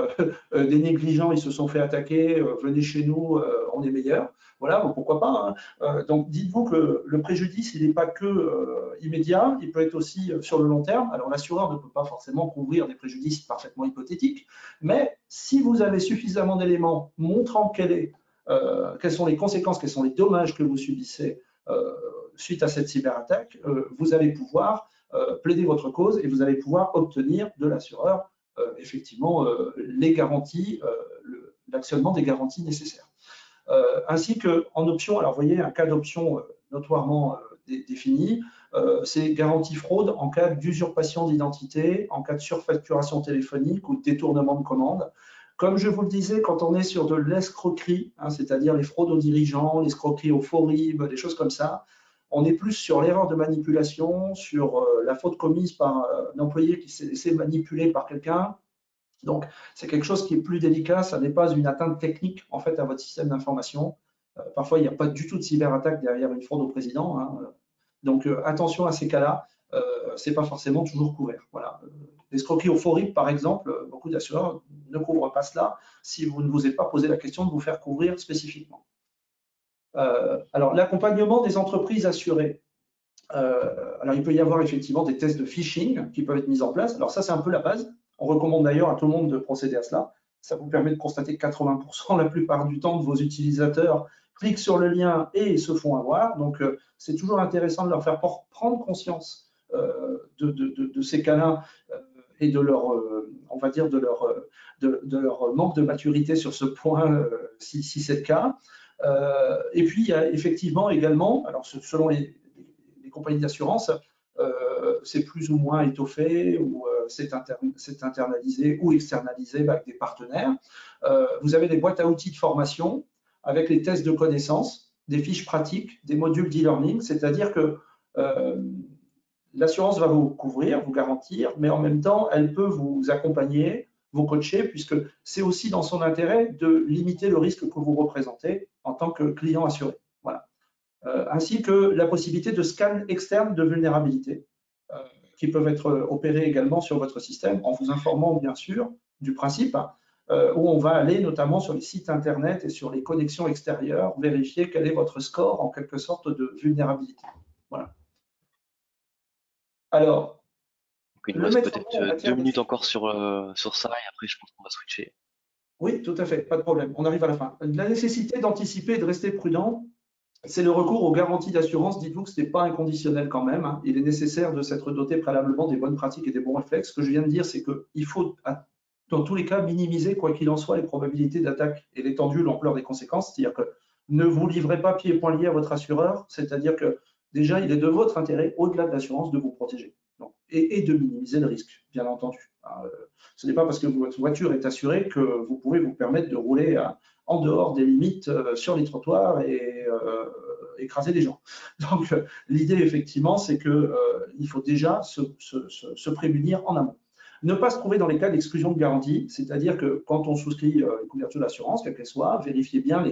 des négligents, ils se sont fait attaquer, venez chez nous, on est meilleurs. Voilà, bon, pourquoi pas, hein. Donc, dites-vous que le préjudice, il n'est pas que immédiat, il peut être aussi sur le long terme. Alors, l'assureur ne peut pas forcément couvrir des préjudices parfaitement hypothétiques, mais si vous avez suffisamment d'éléments montrant quelles sont les conséquences, quels sont les dommages que vous subissez suite à cette cyberattaque, vous allez pouvoir plaider votre cause et vous allez pouvoir obtenir de l'assureur effectivement les garanties, l'actionnement des garanties nécessaires. Ainsi qu'en option, alors vous voyez un cas d'option notoirement défini, c'est garantie fraude en cas d'usurpation d'identité, en cas de surfacturation téléphonique ou de détournement de commande. Comme je vous le disais, quand on est sur de l'escroquerie, hein, c'est-à-dire les fraudes aux dirigeants, l'escroquerie aux faux RIB, des choses comme ça, on est plus sur l'erreur de manipulation, sur la faute commise par un employé qui s'est laissé manipuler par quelqu'un. Donc, c'est quelque chose qui est plus délicat. Ça n'est pas une atteinte technique en fait à votre système d'information. Parfois, il n'y a pas du tout de cyberattaque derrière une fraude au président, hein. Donc, attention à ces cas-là. C'est pas forcément toujours couvert. Voilà. L'escroquerie au faux RIB, par exemple, beaucoup d'assureurs ne couvrent pas cela si vous ne vous êtes pas posé la question de vous faire couvrir spécifiquement. Alors, l'accompagnement des entreprises assurées. Alors, il peut y avoir effectivement des tests de phishing qui peuvent être mis en place. Alors, ça, c'est un peu la base. On recommande d'ailleurs à tout le monde de procéder à cela. Ça vous permet de constater que 80% la plupart du temps de vos utilisateurs cliquent sur le lien et se font avoir. Donc, c'est toujours intéressant de leur faire prendre conscience de ces cas-là et de leur, on va dire, de leur manque de maturité sur ce point, si c'est le cas. Et puis, il y a effectivement également, alors selon les compagnies d'assurance, c'est plus ou moins étoffé ou c'est internalisé ou externalisé avec des partenaires. Vous avez des boîtes à outils de formation avec les tests de connaissances, des fiches pratiques, des modules d'e-learning, c'est-à-dire que l'assurance va vous couvrir, vous garantir, mais en même temps, elle peut vous accompagner, vous coacher, puisque c'est aussi dans son intérêt de limiter le risque que vous représentez en tant que client assuré. Voilà. Ainsi que la possibilité de scans externes de vulnérabilité qui peuvent être opérés également sur votre système en vous informant bien sûr du principe où on va aller notamment sur les sites internet et sur les connexions extérieures, vérifier quel est votre score en quelque sorte de vulnérabilité. Voilà. Alors, il nous reste peut-être 2 minutes encore sur ça et après je pense qu'on va switcher. Oui, tout à fait, pas de problème. On arrive à la fin. La nécessité d'anticiper et de rester prudent, c'est le recours aux garanties d'assurance. Dites-vous que ce n'est pas inconditionnel quand même, hein. Il est nécessaire de s'être doté préalablement des bonnes pratiques et des bons réflexes. Ce que je viens de dire, c'est qu'il faut, dans tous les cas, minimiser, quoi qu'il en soit, les probabilités d'attaque et l'étendue, l'ampleur des conséquences. C'est-à-dire que ne vous livrez pas pieds et poings liés à votre assureur. C'est-à-dire que déjà, il est de votre intérêt, au-delà de l'assurance, de vous protéger. Donc, et de minimiser le risque, bien entendu. Ce n'est pas parce que votre voiture est assurée que vous pouvez vous permettre de rouler en dehors des limites sur les trottoirs et écraser des gens. Donc l'idée effectivement, c'est qu'il faut déjà se prémunir en amont. Ne pas se trouver dans les cas d'exclusion de garantie, c'est-à-dire que quand on souscrit une couverture d'assurance, quelle qu'elle soit, vérifiez bien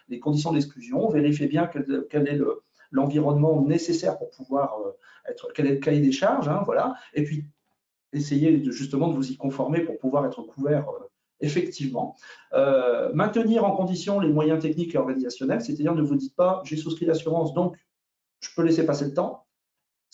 les conditions d'exclusion, vérifiez bien quel est l'environnement nécessaire pour pouvoir quel est le cahier des charges, hein, voilà, et puis essayez justement de vous y conformer pour pouvoir être couvert effectivement. Maintenir en condition les moyens techniques et organisationnels, c'est-à-dire ne vous dites pas j'ai souscrit l'assurance donc je peux laisser passer le temps.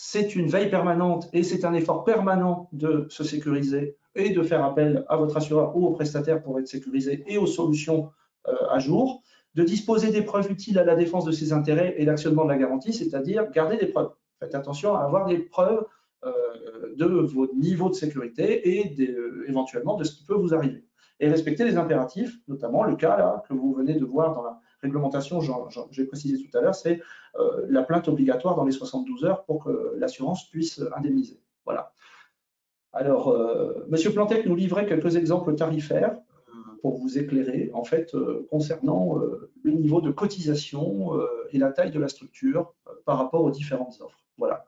C'est une veille permanente et c'est un effort permanent de se sécuriser et de faire appel à votre assureur ou au prestataire pour être sécurisé et aux solutions à jour, de disposer des preuves utiles à la défense de ses intérêts et l'actionnement de la garantie, c'est-à-dire garder des preuves. Faites attention à avoir des preuves de vos niveaux de sécurité et éventuellement de ce qui peut vous arriver. Et respecter les impératifs, notamment le cas là, que vous venez de voir dans la réglementation, j'ai précisé tout à l'heure, c'est la plainte obligatoire dans les 72 heures pour que l'assurance puisse indemniser. Voilà. Alors, Monsieur Plantec nous livrait quelques exemples tarifaires pour vous éclairer, en fait, concernant le niveau de cotisation et la taille de la structure par rapport aux différentes offres. Voilà.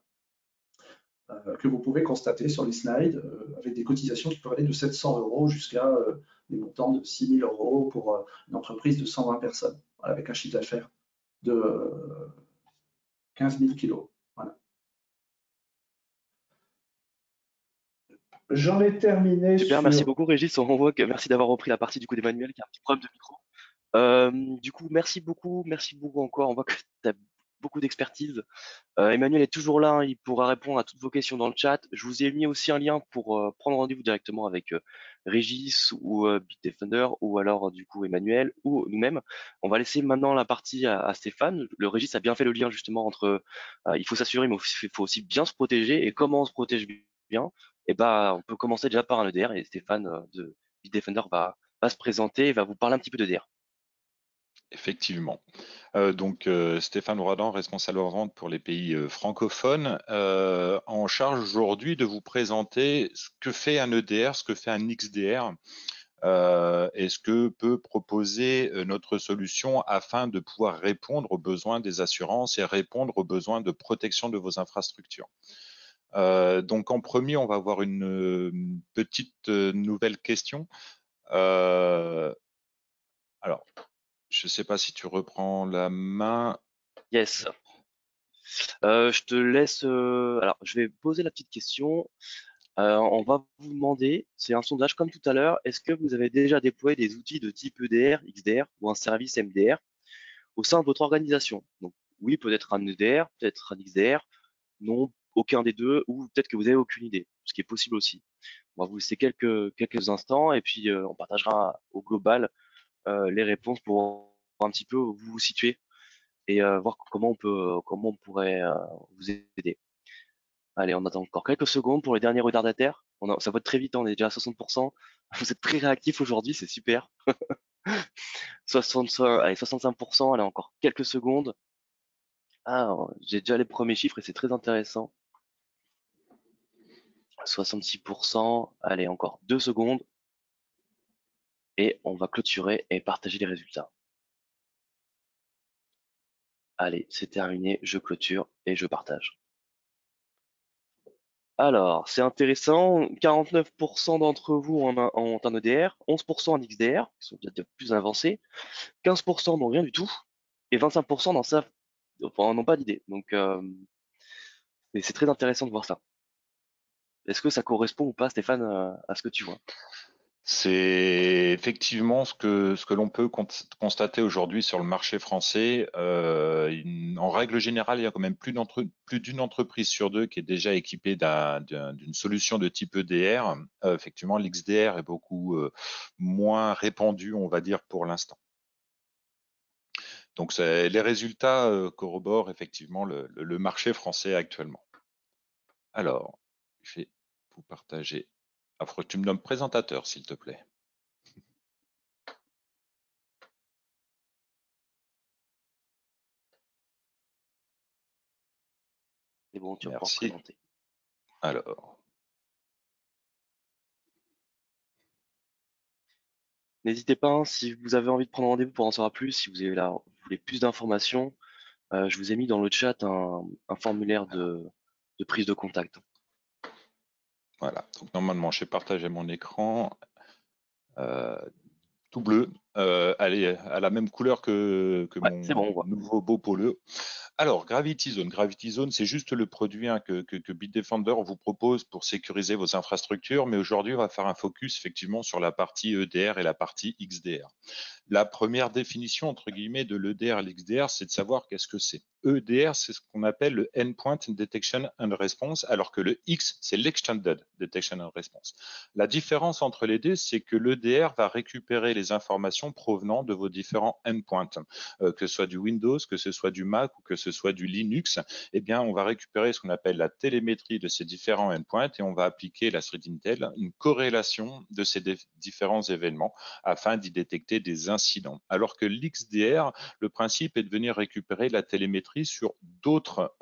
Que vous pouvez constater sur les slides, avec des cotisations qui peuvent aller de 700 € jusqu'à des montants de 6 000 € pour une entreprise de 120 personnes, voilà, avec un chiffre d'affaires de 15 000 kilos. Voilà. J'en ai terminé. Super, sur... merci beaucoup Régis. On voit que merci d'avoir repris la partie du coup d'Emmanuel qui a un petit problème de micro. Du coup, merci beaucoup encore. On voit que tu as beaucoup d'expertise. Emmanuel est toujours là, hein, il pourra répondre à toutes vos questions dans le chat. Je vous ai mis aussi un lien pour prendre rendez-vous directement avec Régis ou Bitdefender ou alors du coup Emmanuel ou nous-mêmes. On va laisser maintenant la partie à Stéphane. Le Régis a bien fait le lien justement entre il faut s'assurer, mais il faut aussi bien se protéger. Et comment on se protège bien? Et ben, on peut commencer déjà par un EDR et Stéphane de Bitdefender va se présenter et va vous parler un petit peu d'EDR. Effectivement. Stéphane Ouradan, responsable vente pour les pays francophones, en charge aujourd'hui de vous présenter ce que fait un EDR, ce que fait un XDR, et ce que peut proposer notre solution afin de pouvoir répondre aux besoins des assurances et répondre aux besoins de protection de vos infrastructures. Donc en premier, on va avoir une petite nouvelle question. Alors, je ne sais pas si tu reprends la main. Yes. Je te laisse. Alors, je vais poser la petite question. On va vous demander, c'est un sondage comme tout à l'heure, est-ce que vous avez déjà déployé des outils de type EDR, XDR ou un service MDR au sein de votre organisation? Donc, oui, peut-être un EDR, peut-être un XDR, non, aucun des deux, ou peut-être que vous avez aucune idée, ce qui est possible aussi. On va vous laisser quelques instants et puis on partagera au global les réponses pour voir un petit peu où vous vous situez et voir comment on pourrait vous aider. Allez, on attend encore quelques secondes pour les derniers retardataires. Ça vote très vite, hein, on est déjà à 60%. Vous êtes très réactifs aujourd'hui, c'est super. 65, allez, 65%, allez, encore quelques secondes. Ah, j'ai déjà les premiers chiffres et c'est très intéressant. 66%, allez, encore 2 secondes. Et on va clôturer et partager les résultats. Allez, c'est terminé, je clôture et je partage. Alors, c'est intéressant, 49% d'entre vous ont un EDR, 11% en XDR, qui sont peut-être plus avancés, 15% n'ont rien du tout, et 25% n'ont pas d'idée. Donc, c'est très intéressant de voir ça. Est-ce que ça correspond ou pas, Stéphane, à ce que tu vois? C'est effectivement ce que l'on peut constater aujourd'hui sur le marché français. En règle générale, il y a quand même plus d'une entreprise sur deux qui est déjà équipée d'une solution de type EDR. Effectivement, l'XDR est beaucoup moins répandu, on va dire, pour l'instant. Donc, les résultats corroborent effectivement le marché français actuellement. Alors, je vais vous partager. Il faut que tu me nommes présentateur, s'il te plaît. C'est bon, tu vas pouvoir Merci. présenter. Alors. N'hésitez pas, hein, si vous avez envie de prendre rendez-vous pour en savoir plus, si vous voulez plus d'informations, je vous ai mis dans le chat un formulaire de prise de contact. Voilà, donc normalement, j'ai partagé mon écran. Tout bleu, elle est à la même couleur que Ouais, c'est bon, mon on voit. nouveau beau polo. Alors, Gravity Zone. Gravity Zone, c'est juste le produit que Bitdefender vous propose pour sécuriser vos infrastructures, mais aujourd'hui, on va faire un focus effectivement sur la partie EDR et la partie XDR. La première définition, entre guillemets, de l'EDR et l'XDR, c'est de savoir qu'est-ce que c'est. EDR, c'est ce qu'on appelle le Endpoint Detection and Response, alors que le X, c'est l'Extended Detection and Response. La différence entre les deux, c'est que l'EDR va récupérer les informations provenant de vos différents endpoints, que ce soit du Windows, que ce soit du Mac ou que ce soit du Linux. Eh bien, on va récupérer ce qu'on appelle la télémétrie de ces différents endpoints et on va appliquer la threat intel, une corrélation de ces différents événements afin d'y détecter des incidents. Alors que l'XDR, le principe est de venir récupérer la télémétrie sur d'autres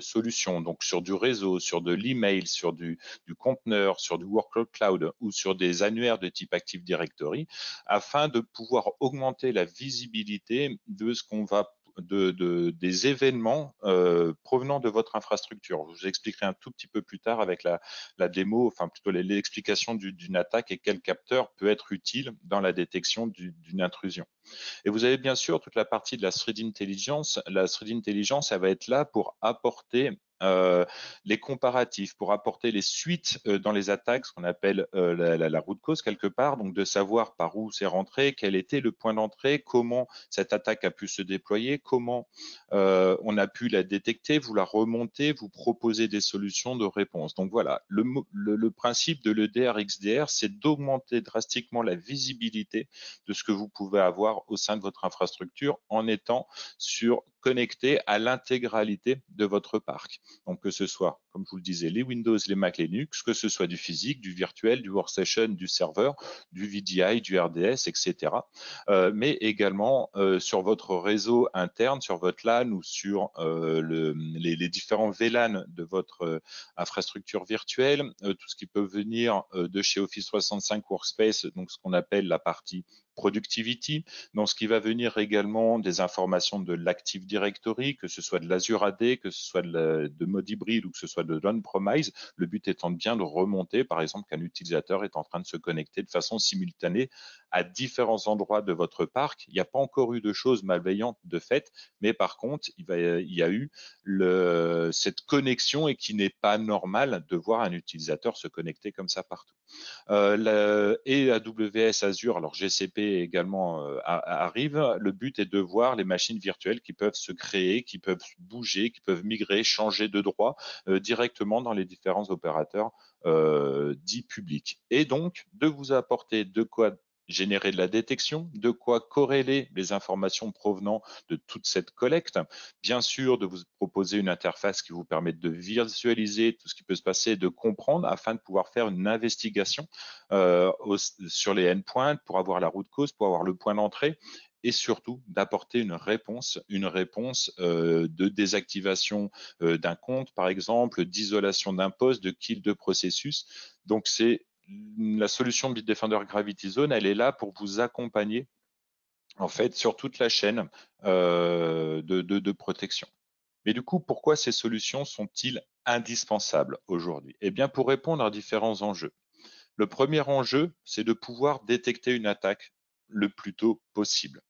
solutions, donc sur du réseau, sur de l'email, sur du conteneur, sur du workload cloud ou sur des annuaires de type Active Directory, afin de pouvoir augmenter la visibilité de ce qu'on va des événements provenant de votre infrastructure. Je vous expliquerai un tout petit peu plus tard avec la démo, enfin plutôt l'explication d'une attaque et quel capteur peut être utile dans la détection d'une intrusion. Et vous avez bien sûr toute la partie de la threat intelligence. La threat intelligence, elle va être là pour apporter les comparatifs, pour apporter les suites dans les attaques, ce qu'on appelle la root cause quelque part, donc de savoir par où c'est rentré, quel était le point d'entrée, comment cette attaque a pu se déployer, comment on a pu la détecter, vous la remonter, vous proposer des solutions de réponse. Donc voilà, le principe de l'EDR XDR, c'est d'augmenter drastiquement la visibilité de ce que vous pouvez avoir au sein de votre infrastructure en étant connecté à l'intégralité de votre parc. Donc que ce soit, comme je vous le disais, les Windows, les Mac, Linux, que ce soit du physique, du virtuel, du workstation, du serveur, du VDI, du RDS, etc. Mais également sur votre réseau interne, sur votre LAN ou sur les différents VLAN de votre infrastructure virtuelle, tout ce qui peut venir de chez Office 365 Workspace, donc ce qu'on appelle la partie productivity, dans ce qui va venir également des informations de l'Active Directory, que ce soit de l'Azure AD, que ce soit de mode hybride ou que ce soit de l'on-premise, le but étant de bien de remonter, par exemple, qu'un utilisateur est en train de se connecter de façon simultanée à différents endroits de votre parc. Il n'y a pas encore eu de choses malveillantes de fait, mais par contre, il y a eu cette connexion et qui n'est pas normal de voir un utilisateur se connecter comme ça partout. Et AWS Azure, alors GCP également arrive. Le but est de voir les machines virtuelles qui peuvent se créer, qui peuvent bouger, qui peuvent migrer, changer de droit directement dans les différents opérateurs dits publics. Et donc, de vous apporter de quoi générer de la détection, de quoi corréler les informations provenant de toute cette collecte, bien sûr de vous proposer une interface qui vous permette de visualiser tout ce qui peut se passer, de comprendre afin de pouvoir faire une investigation sur les endpoints pour avoir la root cause, pour avoir le point d'entrée et surtout d'apporter une réponse de désactivation d'un compte, par exemple, d'isolation d'un poste, de kill de processus. Donc, c'est la solution Bitdefender Gravity Zone, elle est là pour vous accompagner en fait sur toute la chaîne de protection. Mais du coup, pourquoi ces solutions sont-ils indispensables aujourd'hui? Eh bien, pour répondre à différents enjeux. Le premier enjeu, c'est de pouvoir détecter une attaque le plus tôt possible.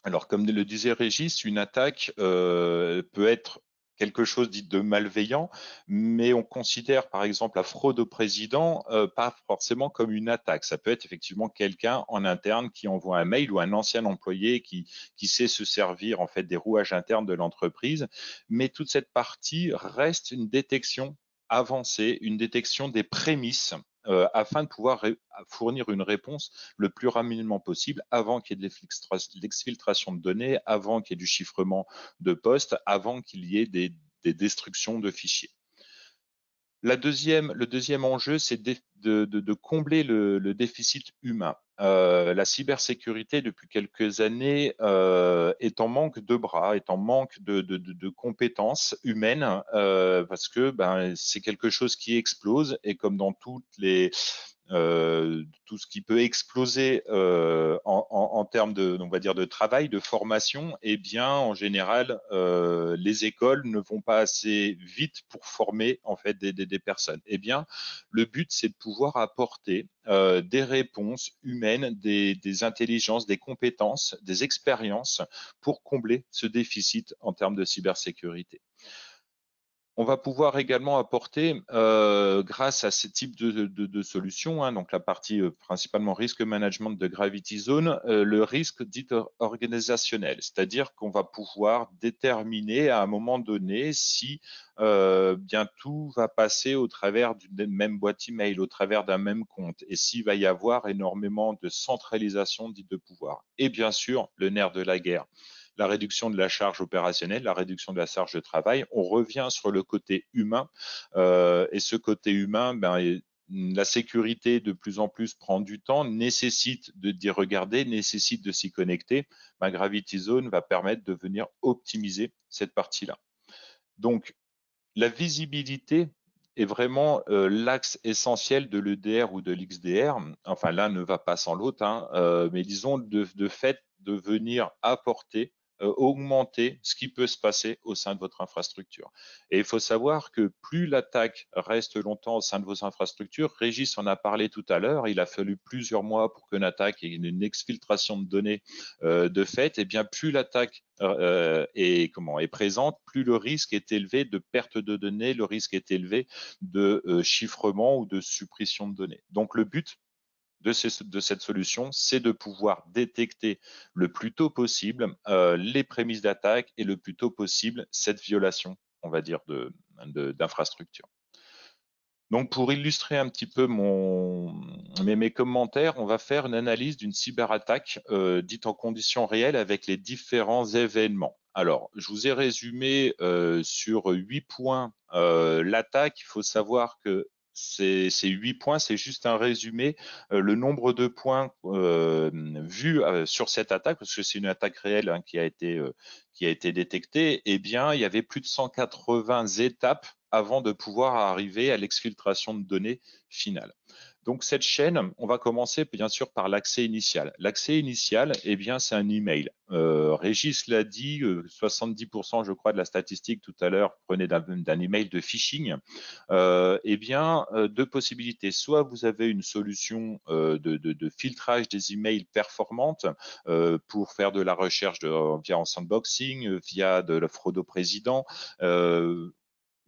Alors, comme le disait Régis, une attaque peut être quelque chose dit de malveillant, mais on considère par exemple la fraude au président pas forcément comme une attaque. Ça peut être effectivement quelqu'un en interne qui envoie un mail ou un ancien employé qui sait se servir en fait des rouages internes de l'entreprise. Mais toute cette partie reste une détection avancée, une détection des prémices afin de pouvoir fournir une réponse le plus rapidement possible avant qu'il y ait de l'exfiltration de données, avant qu'il y ait du chiffrement de postes, avant qu'il y ait des destructions de fichiers. Le deuxième enjeu, c'est de combler le déficit humain. La cybersécurité, depuis quelques années, est en manque de bras, est en manque de compétences humaines, parce que c'est quelque chose qui explose et comme dans toutes tout ce qui peut exploser en termes de, on va dire, de travail, de formation, eh bien, en général, les écoles ne vont pas assez vite pour former en fait des personnes. Eh bien, le but, c'est de pouvoir apporter des réponses humaines, des intelligences, des compétences, des expériences pour combler ce déficit en termes de cybersécurité. On va pouvoir également apporter, grâce à ce type de solutions, hein, donc la partie principalement risque management de Gravity Zone, le risque dit organisationnel, c'est-à-dire qu'on va pouvoir déterminer à un moment donné si bien tout va passer au travers d'une même boîte email, au travers d'un même compte, et s'il va y avoir énormément de centralisation dite de pouvoir. Et bien sûr, le nerf de la guerre, la réduction de la charge opérationnelle, la réduction de la charge de travail. On revient sur le côté humain et ce côté humain, la sécurité de plus en plus prend du temps, nécessite d'y regarder, nécessite de s'y connecter. Gravity Zone va permettre de venir optimiser cette partie-là. Donc, la visibilité est vraiment l'axe essentiel de l'EDR ou de l'XDR. Enfin, l'un ne va pas sans l'autre, hein, mais disons de fait de venir apporter, augmenter ce qui peut se passer au sein de votre infrastructure. Et il faut savoir que plus l'attaque reste longtemps au sein de vos infrastructures, Régis en a parlé tout à l'heure, il a fallu plusieurs mois pour qu'une attaque ait une exfiltration de données de fait, et bien plus l'attaque est présente, plus le risque est élevé de perte de données, le risque est élevé de chiffrement ou de suppression de données. Donc le but de cette solution, c'est de pouvoir détecter le plus tôt possible les prémices d'attaque et le plus tôt possible cette violation, on va dire, d'infrastructure. Donc, pour illustrer un petit peu mes commentaires, on va faire une analyse d'une cyberattaque dite en conditions réelles avec les différents événements. Alors, je vous ai résumé sur 8 points l'attaque. Il faut savoir que ces 8 points, c'est juste un résumé. Le nombre de points vus sur cette attaque, parce que c'est une attaque réelle hein, qui a été détectée, eh bien, il y avait plus de 180 étapes avant de pouvoir arriver à l'exfiltration de données finale. Donc cette chaîne, on va commencer bien sûr par l'accès initial. L'accès initial, eh bien, c'est un email. Régis l'a dit, 70% je crois de la statistique tout à l'heure prenait d'un email de phishing. Eh bien, deux possibilités. Soit vous avez une solution de filtrage des emails performante pour faire de la recherche via en sandboxing, via de la fraude au président.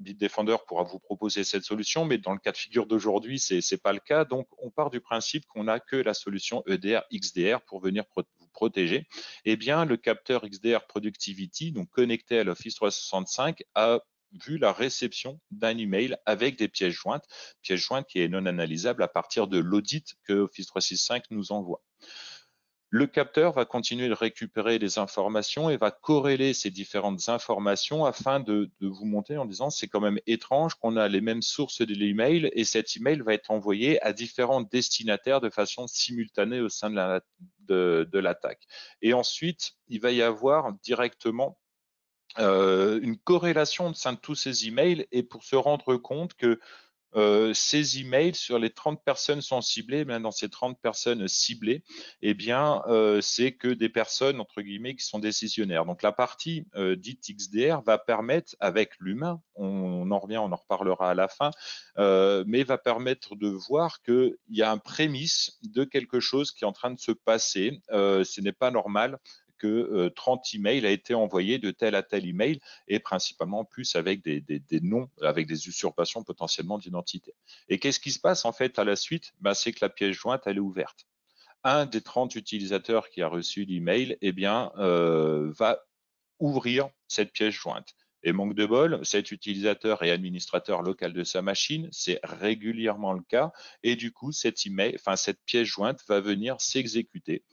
Bitdefender pourra vous proposer cette solution, mais dans le cas de figure d'aujourd'hui, c'est pas le cas. Donc, on part du principe qu'on n'a que la solution EDR, XDR pour venir vous protéger. Eh bien, le capteur XDR Productivity, donc connecté à l'Office 365, a vu la réception d'un email avec des pièces jointes qui est non analysable à partir de l'audit que Office 365 nous envoie. Le capteur va continuer de récupérer des informations et va corréler ces différentes informations afin de vous montrer en disant c'est quand même étrange qu'on a les mêmes sources de l'email et cet email va être envoyé à différents destinataires de façon simultanée au sein de l'attaque. Et ensuite, il va y avoir directement une corrélation au sein de tous ces emails et pour se rendre compte que ces emails sur les 30 personnes sont ciblées, mais dans ces 30 personnes ciblées, eh bien, c'est que des personnes, entre guillemets, qui sont décisionnaires. Donc, la partie dite XDR va permettre, avec l'humain, on en revient, on en reparlera à la fin, mais va permettre de voir qu'il y a un prémisse de quelque chose qui est en train de se passer. Ce n'est pas normal que 30 emails a été envoyé de tel à tel email et principalement plus avec des noms, avec des usurpations potentiellement d'identité. Et qu'est-ce qui se passe en fait à la suite? C'est que la pièce jointe, elle est ouverte. Un des 30 utilisateurs qui a reçu l'email, eh bien, va ouvrir cette pièce jointe. Et manque de bol, cet utilisateur est administrateur local de sa machine, c'est régulièrement le cas, et du coup, cette pièce jointe va venir s'exécuter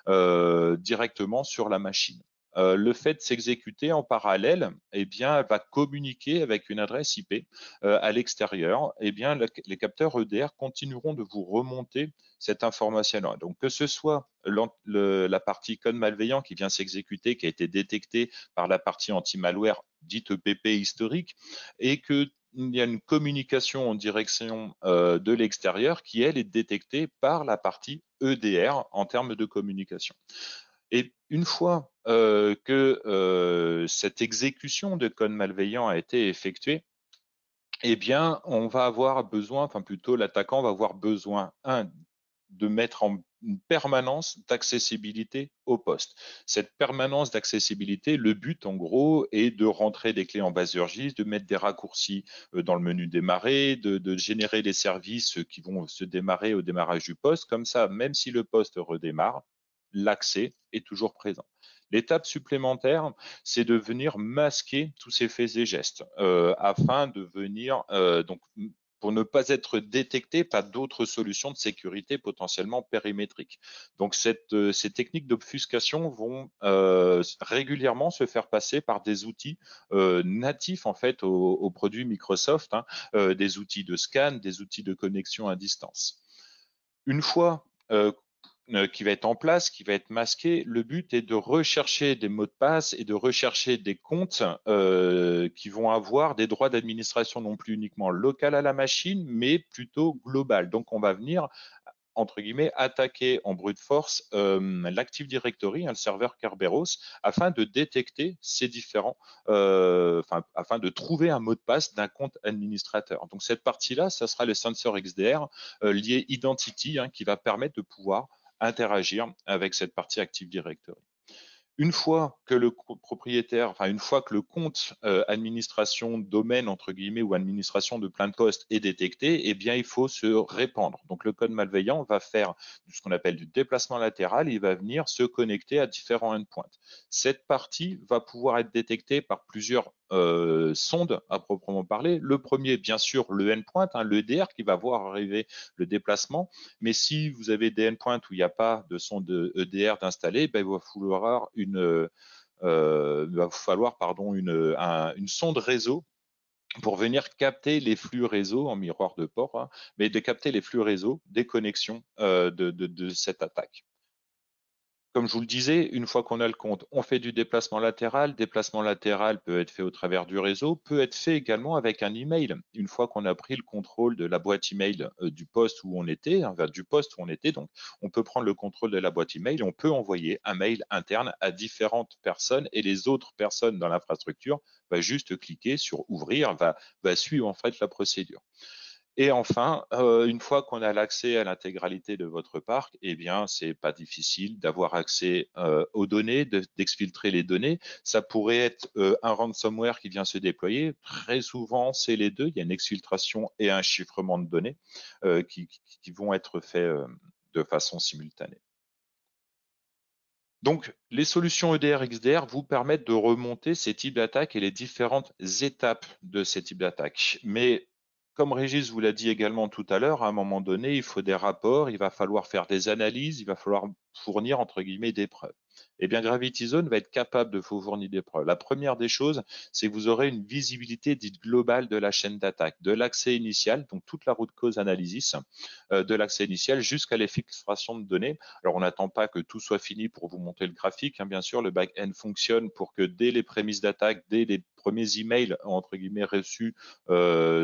directement sur la machine. Le fait de s'exécuter en parallèle, eh bien, elle va communiquer avec une adresse IP à l'extérieur. Eh bien, les capteurs EDR continueront de vous remonter cette information-là. Donc, que ce soit la partie code malveillant qui vient s'exécuter, qui a été détectée par la partie anti-malware dite EPP historique, et que il y a une communication en direction de l'extérieur qui, elle, est détectée par la partie EDR en termes de communication. Et une fois que cette exécution de code malveillant a été effectuée, eh bien, on va avoir besoin, enfin plutôt l'attaquant va avoir besoin, de mettre en une permanence d'accessibilité au poste. Cette permanence d'accessibilité, le but en gros est de rentrer des clés en base URGIS, de mettre des raccourcis dans le menu démarrer, de générer des services qui vont se démarrer au démarrage du poste. Comme ça, même si le poste redémarre, l'accès est toujours présent. L'étape supplémentaire, c'est de venir masquer tous ces faits et gestes afin de venir donc pour ne pas être détecté par d'autres solutions de sécurité potentiellement périmétriques. Donc ces techniques d'obfuscation vont régulièrement se faire passer par des outils natifs en fait aux produits Microsoft, des outils de scan, des outils de connexion à distance. Une fois qui va être en place, qui va être masqué. Le but est de rechercher des mots de passe et de rechercher des comptes qui vont avoir des droits d'administration non plus uniquement local à la machine, mais plutôt global. Donc, on va venir entre guillemets, attaquer en brute force l'Active Directory, le serveur Kerberos, afin de détecter ces différents, afin de trouver un mot de passe d'un compte administrateur. Donc cette partie-là, ça sera le sensor XDR lié Identity qui va permettre de pouvoir interagir avec cette partie Active Directory. Une fois que le propriétaire, enfin une fois que le compte administration domaine entre guillemets ou administration de plein de postes est détecté, eh bien il faut se répandre. Donc le code malveillant va faire ce qu'on appelle du déplacement latéral, il va venir se connecter à différents endpoints. Cette partie va pouvoir être détectée par plusieurs sondes à proprement parler. Le premier, bien sûr, le endpoint, l'EDR qui va voir arriver le déplacement. Mais si vous avez des endpoints où il n'y a pas de sonde EDR d'installer, ben, il va falloir une sonde réseau pour venir capter les flux réseau en miroir de port, mais de capter les flux réseau des connexions de cette attaque. Comme je vous le disais, une fois qu'on a le compte, on fait du déplacement latéral. Déplacement latéral peut être fait au travers du réseau, peut être fait également avec un email. Une fois qu'on a pris le contrôle de la boîte email du poste où on était, donc on peut prendre le contrôle de la boîte email et on peut envoyer un mail interne à différentes personnes et les autres personnes dans l'infrastructure va juste cliquer sur ouvrir, va suivre en fait la procédure. Et enfin, une fois qu'on a l'accès à l'intégralité de votre parc, eh bien, c'est pas difficile d'avoir accès aux données, d'exfiltrer les données. Ça pourrait être un ransomware qui vient se déployer. Très souvent, c'est les deux. Il y a une exfiltration et un chiffrement de données qui vont être faits de façon simultanée. Donc, les solutions EDR, XDR vous permettent de remonter ces types d'attaques et les différentes étapes de ces types d'attaques. Mais comme Régis vous l'a dit également tout à l'heure, à un moment donné, il faut des rapports, il va falloir faire des analyses, il va falloir fournir entre guillemets des preuves. Eh bien, Gravity Zone va être capable de vous fournir des preuves. La première des choses, c'est que vous aurez une visibilité dite globale de la chaîne d'attaque, de l'accès initial, donc toute la route cause analysis, de l'accès initial jusqu'à l'exfiltration de données. Alors, on n'attend pas que tout soit fini pour vous montrer le graphique. Bien sûr, le back-end fonctionne pour que dès les prémices d'attaque, dès les premiers emails entre guillemets reçus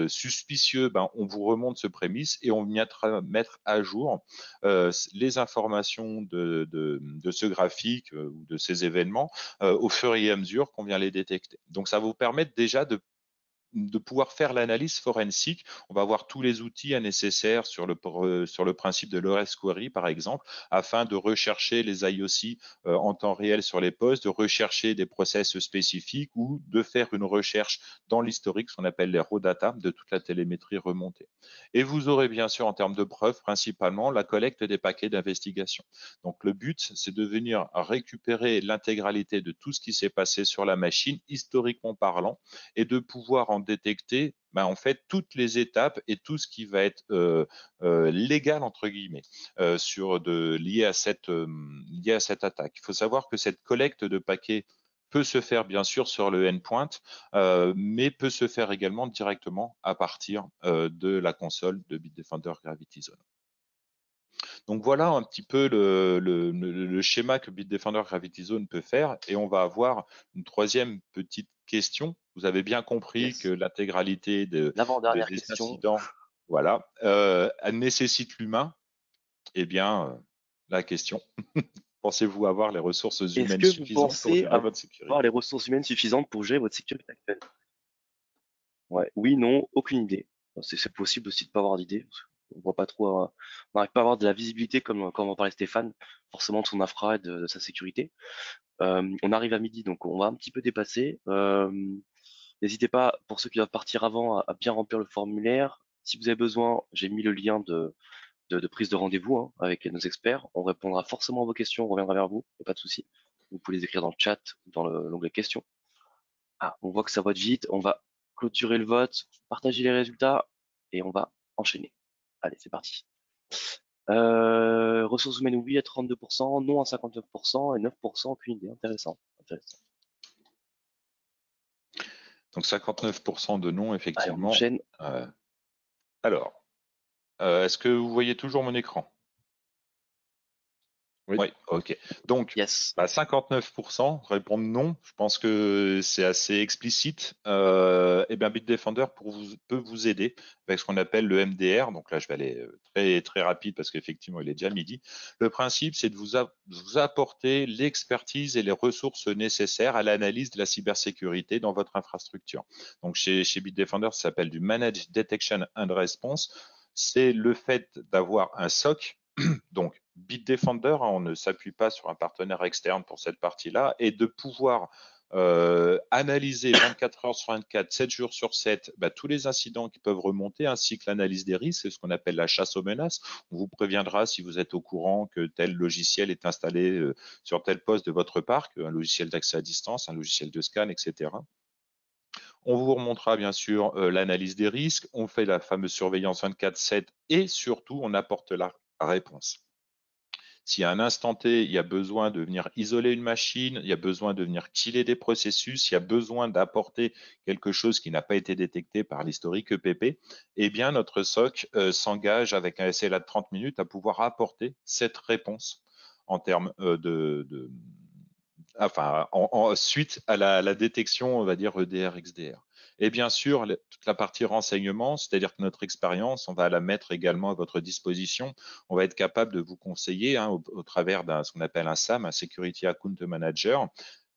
suspicieux, on vous remonte ce prémisse et on vient mettre à jour les informations de ce graphique ou de ces événements au fur et à mesure qu'on vient les détecter. Donc ça va vous permettre déjà de pouvoir faire l'analyse forensique. On va avoir tous les outils nécessaires sur le principe de l'OS Query, par exemple, afin de rechercher les IOC en temps réel sur les postes, de rechercher des process spécifiques ou de faire une recherche dans l'historique, ce qu'on appelle les raw data, de toute la télémétrie remontée. Et vous aurez bien sûr, en termes de preuves, principalement la collecte des paquets d'investigation. Donc le but, c'est de venir récupérer l'intégralité de tout ce qui s'est passé sur la machine, historiquement parlant, et de pouvoir en détecter en fait toutes les étapes et tout ce qui va être légal entre guillemets lié à cette attaque. Il faut savoir que cette collecte de paquets peut se faire bien sûr sur le endpoint, mais peut se faire également directement à partir de la console de Bitdefender Gravity Zone. Donc voilà un petit peu le schéma que Bitdefender Gravity Zone peut faire, et on va avoir une troisième petite question Vous avez bien compris que l'intégralité L'avant-dernière des question. incidents, voilà, nécessite l'humain. Eh bien, la question, pensez-vous avoir les ressources Est-ce humaines que vous suffisantes pour pensez gérer votre sécurité? avoir les ressources humaines suffisantes pour gérer votre sécurité actuelle? Ouais, oui, non, aucune idée. C'est possible aussi de pas avoir d'idée. On voit pas trop, on n'arrive pas à avoir de la visibilité comme en parlait Stéphane, forcément de son infra et de sa sécurité. On arrive à midi, donc on va un petit peu dépasser. N'hésitez pas, pour ceux qui doivent partir avant, à bien remplir le formulaire. Si vous avez besoin, j'ai mis le lien de prise de rendez-vous hein, avec nos experts. On répondra forcément à vos questions, on reviendra vers vous, y a pas de souci. Vous pouvez les écrire dans le chat, dans l'onglet questions. Ah, on voit que ça vote vite. On va clôturer le vote, partager les résultats et on va enchaîner. Allez, c'est parti. Ressources humaines oui à 32%, non à 59% et 9% aucune idée. Intéressant. Donc 59% de non, Allez, on effectivement. enchaîne. Alors, est-ce que vous voyez toujours mon écran? Oui, ok. Donc, Yes. 59% répondent non. Je pense que c'est assez explicite. Eh bien, Bitdefender peut vous aider avec ce qu'on appelle le MDR. Donc là, je vais aller très très rapide parce qu'effectivement, il est déjà midi. Le principe, c'est de vous apporter l'expertise et les ressources nécessaires à l'analyse de la cybersécurité dans votre infrastructure. Donc chez Bitdefender, ça s'appelle du Managed Detection and Response. C'est le fait d'avoir un SOC. Donc, Bitdefender, on ne s'appuie pas sur un partenaire externe pour cette partie-là, et de pouvoir analyser 24 heures sur 24, 7 jours sur 7, tous les incidents qui peuvent remonter, ainsi que l'analyse des risques, c'est ce qu'on appelle la chasse aux menaces. On vous préviendra si vous êtes au courant que tel logiciel est installé sur tel poste de votre parc, un logiciel d'accès à distance, un logiciel de scan, etc. On vous remontera bien sûr l'analyse des risques, on fait la fameuse surveillance 24/7 et surtout on apporte la réponse. Si à un instant T, il y a besoin de venir isoler une machine, il y a besoin de venir killer des processus, il y a besoin d'apporter quelque chose qui n'a pas été détecté par l'historique EPP, eh bien notre SOC s'engage avec un SLA de 30 minutes à pouvoir apporter cette réponse en termes suite à la détection, on va dire EDR, XDR. Et bien sûr, toute la partie renseignement, c'est-à-dire que notre expérience, on va la mettre également à votre disposition. On va être capable de vous conseiller au travers d'un ce qu'on appelle un SAM, un Security Account Manager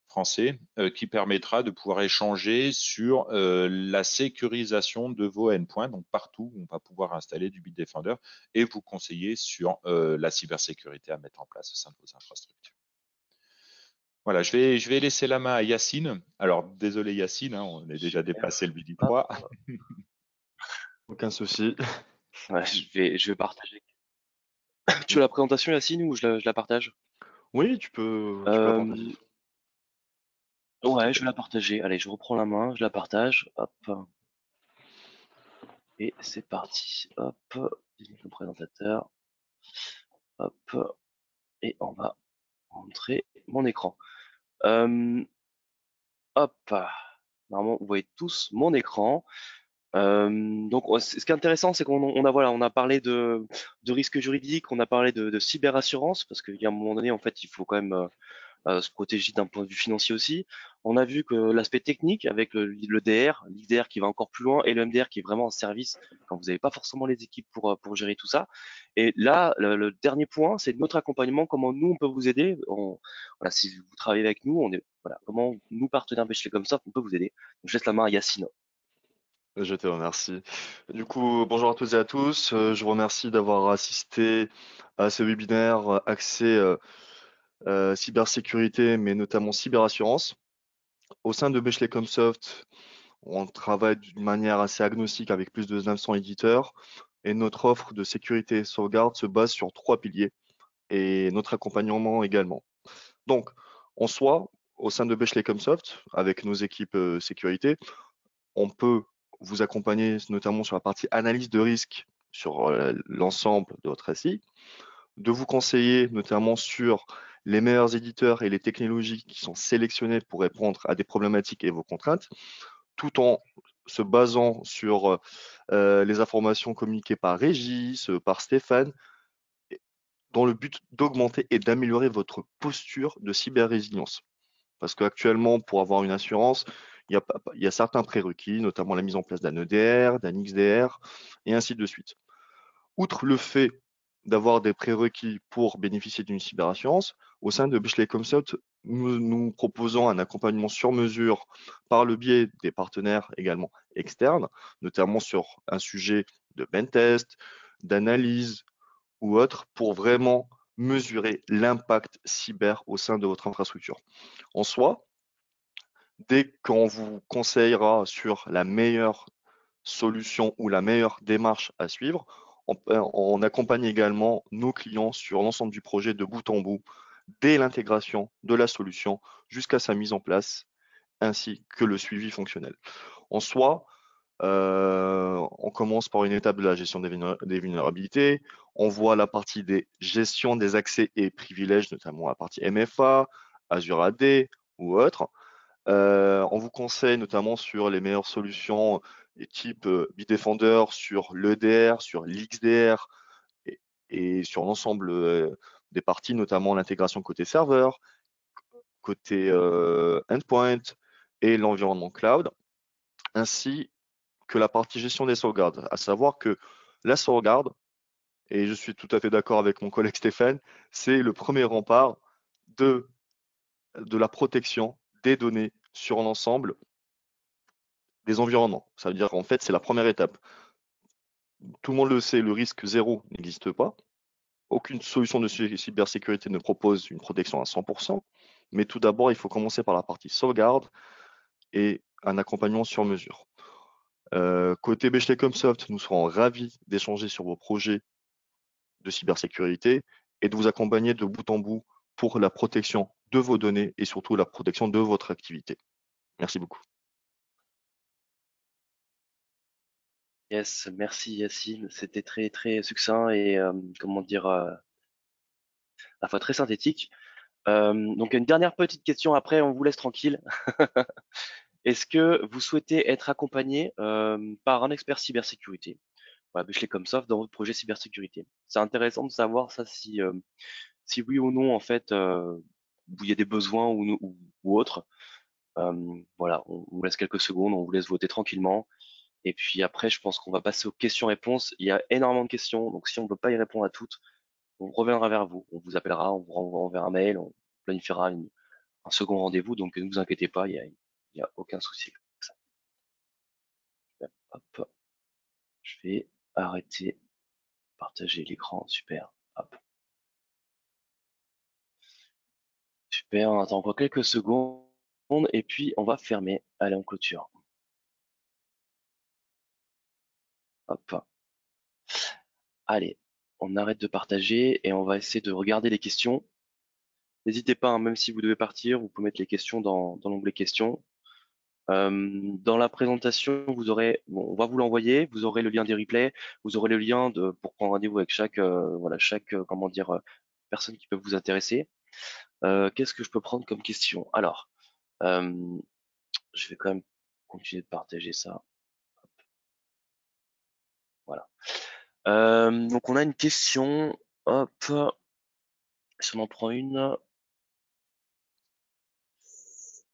français, qui permettra de pouvoir échanger sur la sécurisation de vos endpoints, donc partout où on va pouvoir installer du Bitdefender et vous conseiller sur la cybersécurité à mettre en place au sein de vos infrastructures. Voilà, je vais laisser la main à Yacine. Alors, désolé Yacine, on est déjà dépassé le midi 3. Aucun souci. Ouais, je vais partager. Tu veux la présentation, Yacine, ou je la partage? Oui, tu peux la partager. Ouais, je vais la partager. Allez, je reprends la main, je la partage. Hop. Et c'est parti. Hop. Le présentateur. Hop. Et on va montrer mon écran. Hop. Normalement, vous voyez tous mon écran. Donc, ce qui est intéressant, c'est on a parlé de risques juridiques, on a parlé de cyberassurance, parce qu'il y a un moment donné, en fait, il faut quand même se protéger d'un point de vue financier aussi. On a vu que l'aspect technique avec le DR, l'IDR qui va encore plus loin et le MDR qui est vraiment en service quand vous n'avez pas forcément les équipes pour gérer tout ça. Et là, le dernier point, c'est notre accompagnement, comment nous on peut vous aider. Voilà, si vous travaillez avec nous, voilà, comment nous partenaires Bechley comme ça, on peut vous aider. Donc, je laisse la main à Yacine. Je te remercie. Du coup, bonjour à toutes et à tous. Je vous remercie d'avoir assisté à ce webinaire axé cybersécurité, mais notamment cyberassurance. Au sein de Bechley Comsoft, on travaille d'une manière assez agnostique avec plus de 900 éditeurs et notre offre de sécurité et sauvegarde se base sur 3 piliers et notre accompagnement également. Donc, en soi, au sein de Bechley Comsoft, avec nos équipes sécurité, on peut vous accompagner notamment sur la partie analyse de risque sur l'ensemble de votre SI, de vous conseiller notamment sur les meilleurs éditeurs et les technologies qui sont sélectionnées pour répondre à des problématiques et vos contraintes, tout en se basant sur les informations communiquées par Régis, par Stéphane, dans le but d'augmenter et d'améliorer votre posture de cyber-résilience. Parce qu'actuellement, pour avoir une assurance, il y a certains prérequis, notamment la mise en place d'un EDR, d'un XDR, et ainsi de suite. Outre le fait d'avoir des prérequis pour bénéficier d'une cyberassurance, au sein de Bechley Consult, nous proposons un accompagnement sur mesure par le biais des partenaires également externes, notamment sur un sujet de pentest, d'analyse ou autre, pour vraiment mesurer l'impact cyber au sein de votre infrastructure. En soi, dès qu'on vous conseillera sur la meilleure solution ou la meilleure démarche à suivre, on accompagne également nos clients sur l'ensemble du projet de bout en bout, dès l'intégration de la solution jusqu'à sa mise en place, ainsi que le suivi fonctionnel. En soi, on commence par une étape de la gestion des vulnérabilités. On voit la partie des gestions des accès et privilèges, notamment la partie MFA, Azure AD ou autres. On vous conseille notamment sur les meilleures solutions type Bitdefender, sur l'EDR, sur l'XDR et sur l'ensemble des parties, notamment l'intégration côté serveur, côté endpoint et l'environnement cloud, ainsi que la partie gestion des sauvegardes. À savoir que la sauvegarde, et je suis tout à fait d'accord avec mon collègue Stéphane, c'est le premier rempart de la protection des données sur l'ensemble des environnements. Ça veut dire qu'en fait, c'est la première étape. Tout le monde le sait, le risque zéro n'existe pas. Aucune solution de cybersécurité ne propose une protection à 100%. Mais tout d'abord, il faut commencer par la partie sauvegarde et un accompagnement sur mesure. Côté Bechley Comsoft, nous serons ravis d'échanger sur vos projets de cybersécurité et de vous accompagner de bout en bout pour la protection de vos données et surtout la protection de votre activité. Merci beaucoup. Yes, merci Yacine. C'était très très succinct et comment dire, à la fois très synthétique. Donc une dernière petite question, après on vous laisse tranquille. Est-ce que vous souhaitez être accompagné par un expert cybersécurité, voilà, Bechley Comsoft, dans votre projet cybersécurité? C'est intéressant de savoir ça, si oui ou non en fait il y a des besoins ou autres. Voilà, on vous laisse quelques secondes, on vous laisse voter tranquillement. Et puis après, je pense qu'on va passer aux questions-réponses. Il y a énormément de questions, donc si on ne peut pas y répondre à toutes, on reviendra vers vous. On vous appellera, on vous enverra un mail, on planifiera un second rendez-vous. Donc ne vous inquiétez pas, il y a aucun souci. Hop, je vais arrêter, partager l'écran, super. Hop. Super, on attend encore quelques secondes et puis on va fermer. Allez, on clôture. Hop. Allez, on arrête de partager et on va essayer de regarder les questions. N'hésitez pas, hein, même si vous devez partir, vous pouvez mettre les questions dans l'onglet questions. Dans la présentation, vous aurez, bon, on va vous l'envoyer, vous aurez le lien des replays, vous aurez le lien pour prendre rendez-vous avec chaque comment dire, personne qui peut vous intéresser. Qu'est-ce que je peux prendre comme question? Alors, je vais quand même continuer de partager ça. Voilà. Donc on a une question. Hop. Si on en prend une.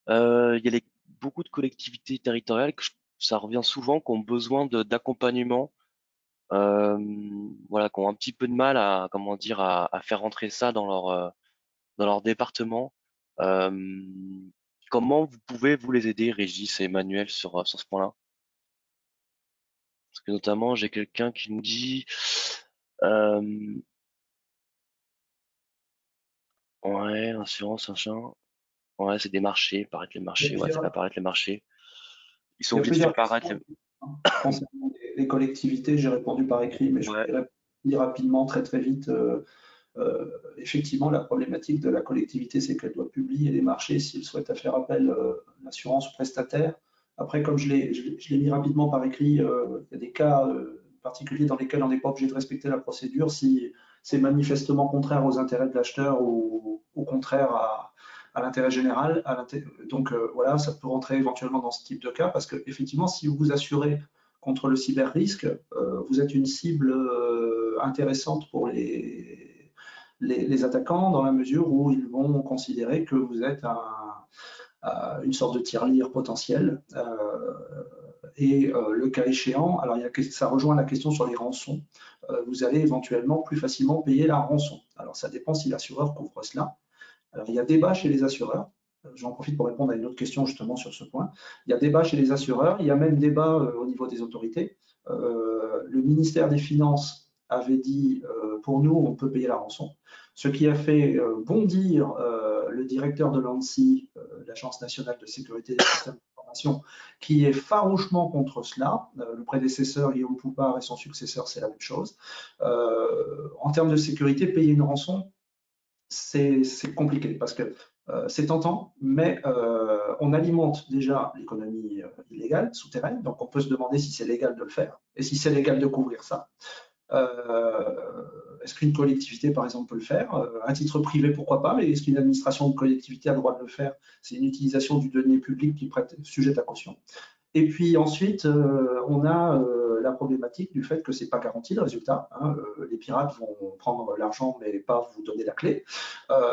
Il y a beaucoup de collectivités territoriales, ça revient souvent, qui ont besoin d'accompagnement, voilà, qui ont un petit peu de mal à, comment dire, à faire rentrer ça dans leur département. Comment vous pouvez vous les aider, Régis et Emmanuel, sur ce point-là? Parce que notamment, j'ai quelqu'un qui nous dit, ouais, assurance, machin. Ouais, c'est des marchés, paraître les marchés, ouais, c'est pas paraître les marchés. Ils sont Il y a obligés de faire plusieurs paraître questions concernant les collectivités. J'ai répondu par écrit, mais je Ouais. vais répondre rapidement, très vite. Effectivement, la problématique de la collectivité, c'est qu'elle doit publier les marchés s'il souhaite faire appel à l'assurance prestataire. Après, comme je l'ai mis rapidement par écrit, il y a des cas particuliers dans lesquels on n'est pas obligé de respecter la procédure si c'est manifestement contraire aux intérêts de l'acheteur ou au contraire à l'intérêt général. Donc voilà, ça peut rentrer éventuellement dans ce type de cas parce que effectivement, si vous vous assurez contre le cyber-risque, vous êtes une cible intéressante pour les attaquants dans la mesure où ils vont considérer que vous êtes une sorte de tirelire potentiel. Et le cas échéant, alors ça rejoint la question sur les rançons. Vous allez éventuellement plus facilement payer la rançon. Alors ça dépend si l'assureur couvre cela. Alors il y a débat chez les assureurs. J'en profite pour répondre à une autre question justement sur ce point. Il y a débat chez les assureurs, il y a même débat au niveau des autorités. Le ministère des Finances avait dit pour nous, on peut payer la rançon. Ce qui a fait bondir le directeur de l'ANSSI, l'Agence nationale de sécurité des systèmes d'information, qui est farouchement contre cela. Le prédécesseur, Guillaume Poupard, et son successeur, c'est la même chose. En termes de sécurité, payer une rançon, c'est compliqué parce que c'est tentant, mais on alimente déjà l'économie illégale, souterraine, donc on peut se demander si c'est légal de le faire et si c'est légal de couvrir ça. Est-ce qu'une collectivité, par exemple, peut le faire? À titre privé, pourquoi pas, mais est-ce qu'une administration de collectivité a le droit de le faire? C'est une utilisation du denier public qui prête sujet à caution. Et puis ensuite, on a la problématique du fait que c'est pas garanti le résultat. Hein. Les pirates vont prendre l'argent mais pas vous donner la clé.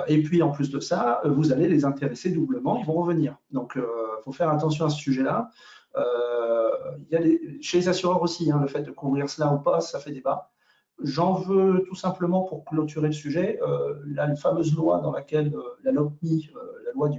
Et puis en plus de ça, vous allez les intéresser doublement, ils vont revenir. Donc il faut faire attention à ce sujet-là. Chez les assureurs aussi, hein, le fait de couvrir cela ou pas, ça fait débat. J'en veux tout simplement pour clôturer le sujet, la fameuse loi dans laquelle la LOPMI, la loi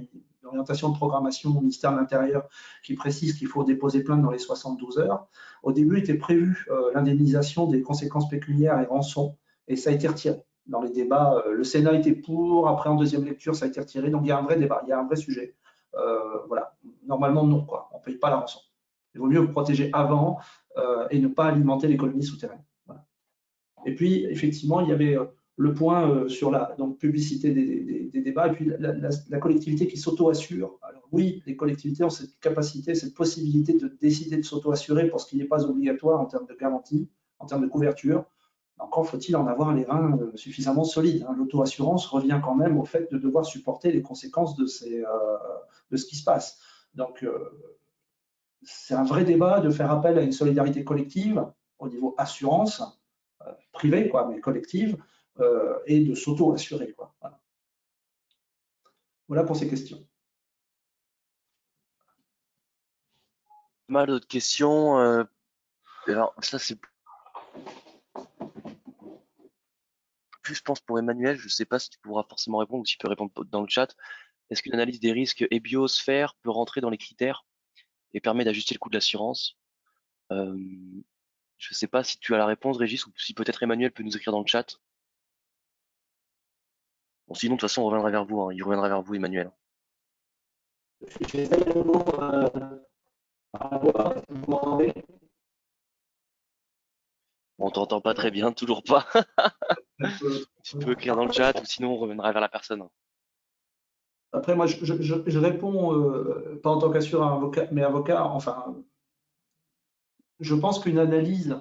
d'orientation de programmation au ministère de l'Intérieur, qui précise qu'il faut déposer plainte dans les 72 heures. Au début était prévu l'indemnisation des conséquences pécuniaires et rançons, et ça a été retiré. Dans les débats, le Sénat était pour, après en deuxième lecture, ça a été retiré, donc il y a un vrai débat, il y a un vrai sujet. Voilà, normalement non, quoi. On ne paye pas la rançon. Il vaut mieux vous protéger avant et ne pas alimenter l'économie souterraine. Voilà. Et puis, effectivement, il y avait le point sur la publicité des débats et puis la collectivité qui s'auto-assure. Alors oui, les collectivités ont cette capacité, cette possibilité de décider de s'auto-assurer pour ce qui n'est pas obligatoire en termes de garantie, en termes de couverture. Encore faut-il en avoir les reins suffisamment solides. Hein. L'auto-assurance revient quand même au fait de devoir supporter les conséquences de ce qui se passe. Donc, c'est un vrai débat de faire appel à une solidarité collective au niveau assurance, privée, quoi, mais collective, et de s'auto-assurer. Voilà. Voilà pour ces questions. Mal d'autres questions. Alors, ça, c'est plus, je pense, pour Emmanuel. Je ne sais pas si tu pourras forcément répondre ou si tu peux répondre dans le chat. Est-ce qu'une analyse des risques EBIOSPHERE peut rentrer dans les critères et permet d'ajuster le coût de l'assurance? Je ne sais pas si tu as la réponse, Régis, ou si peut-être Emmanuel peut nous écrire dans le chat. Bon, sinon, de toute façon, on reviendra vers vous. Hein. Il reviendra vers vous, Emmanuel. J'essaie de nouveau à voir si vous m'entendez. On t'entend pas très bien, toujours pas. Tu peux écrire dans le chat ou sinon on reviendra vers la personne. Après, moi, je réponds pas en tant qu'assureur, avocat, mais avocat. Enfin, je pense qu'une analyse,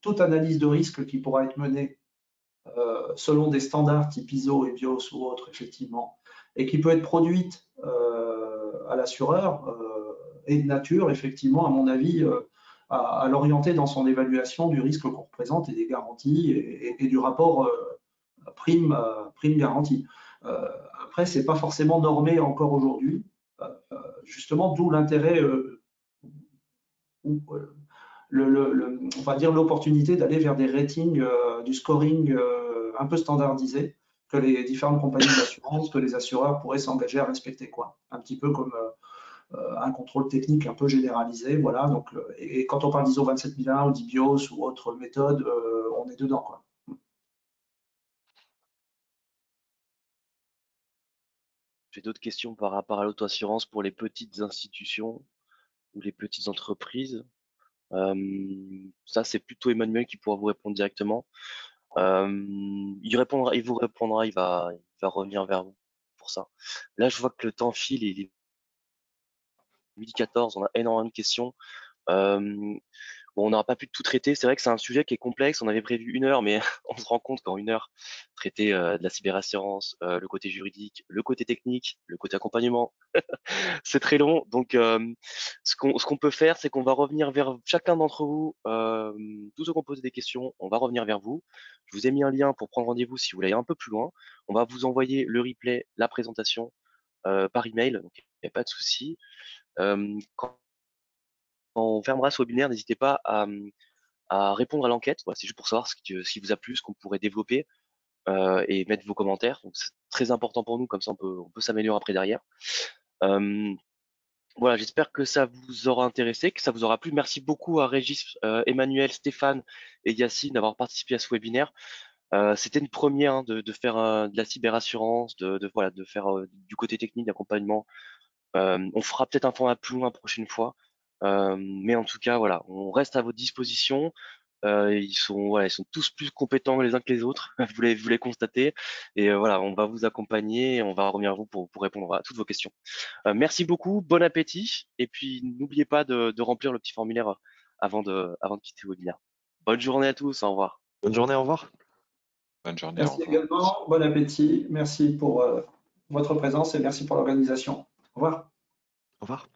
toute analyse de risque qui pourra être menée selon des standards type ISO et BIOS ou autres, effectivement, et qui peut être produite à l'assureur, est de nature, effectivement, à mon avis, à l'orienter dans son évaluation du risque qu'on représente et des garanties et du rapport prime-garantie. Après, ce n'est pas forcément normé encore aujourd'hui, justement, d'où l'intérêt, on va dire l'opportunité d'aller vers des ratings, du scoring un peu standardisé que les différentes compagnies d'assurance, que les assureurs pourraient s'engager à respecter, quoi. Un petit peu comme un contrôle technique un peu généralisé, voilà. Donc, et quand on parle d'ISO 27001 ou d'IBIOS ou autre méthode, on est dedans, quoi. J'ai d'autres questions par rapport à l'auto-assurance pour les petites institutions ou les petites entreprises. Ça, c'est plutôt Emmanuel qui pourra vous répondre directement. Il vous répondra, il va revenir vers vous pour ça. Là, je vois que le temps file, il est 12h14, on a énormément de questions. Bon, on n'aura pas pu tout traiter. C'est vrai que c'est un sujet qui est complexe. On avait prévu 1 heure, mais on se rend compte qu'en 1 heure, traiter de la cyberassurance, le côté juridique, le côté technique, le côté accompagnement, c'est très long. Donc, ce qu'on peut faire, c'est qu'on va revenir vers chacun d'entre vous, tous ceux qui ont posé des questions, on va revenir vers vous. Je vous ai mis un lien pour prendre rendez-vous si vous voulez aller un peu plus loin. On va vous envoyer le replay, la présentation par email, donc il n'y a pas de souci. Quand on fermera ce webinaire, n'hésitez pas à répondre à l'enquête. Voilà, c'est juste pour savoir ce qui vous a plu, ce qu'on pourrait développer et mettre vos commentaires. Donc c'est très important pour nous, comme ça on peut s'améliorer après derrière. Voilà, j'espère que ça vous aura intéressé, que ça vous aura plu. Merci beaucoup à Régis, Emmanuel, Stéphane et Yacine d'avoir participé à ce webinaire. C'était une première de faire de la cyberassurance, voilà, de faire du côté technique d'accompagnement. On fera peut-être un format plus loin la prochaine fois. Mais en tout cas, voilà, on reste à votre disposition. Ils sont tous plus compétents les uns que les autres. Vous les constatez. Et voilà, on va vous accompagner. Et on va revenir à vous pour répondre à toutes vos questions. Merci beaucoup. Bon appétit. Et puis, n'oubliez pas de remplir le petit formulaire avant de quitter le webinaire. Bonne journée à tous. Au revoir. Bonne journée, au revoir. Bonne journée. Au Merci revoir. également, bon appétit, merci pour votre présence et merci pour l'organisation. Au revoir. Au revoir.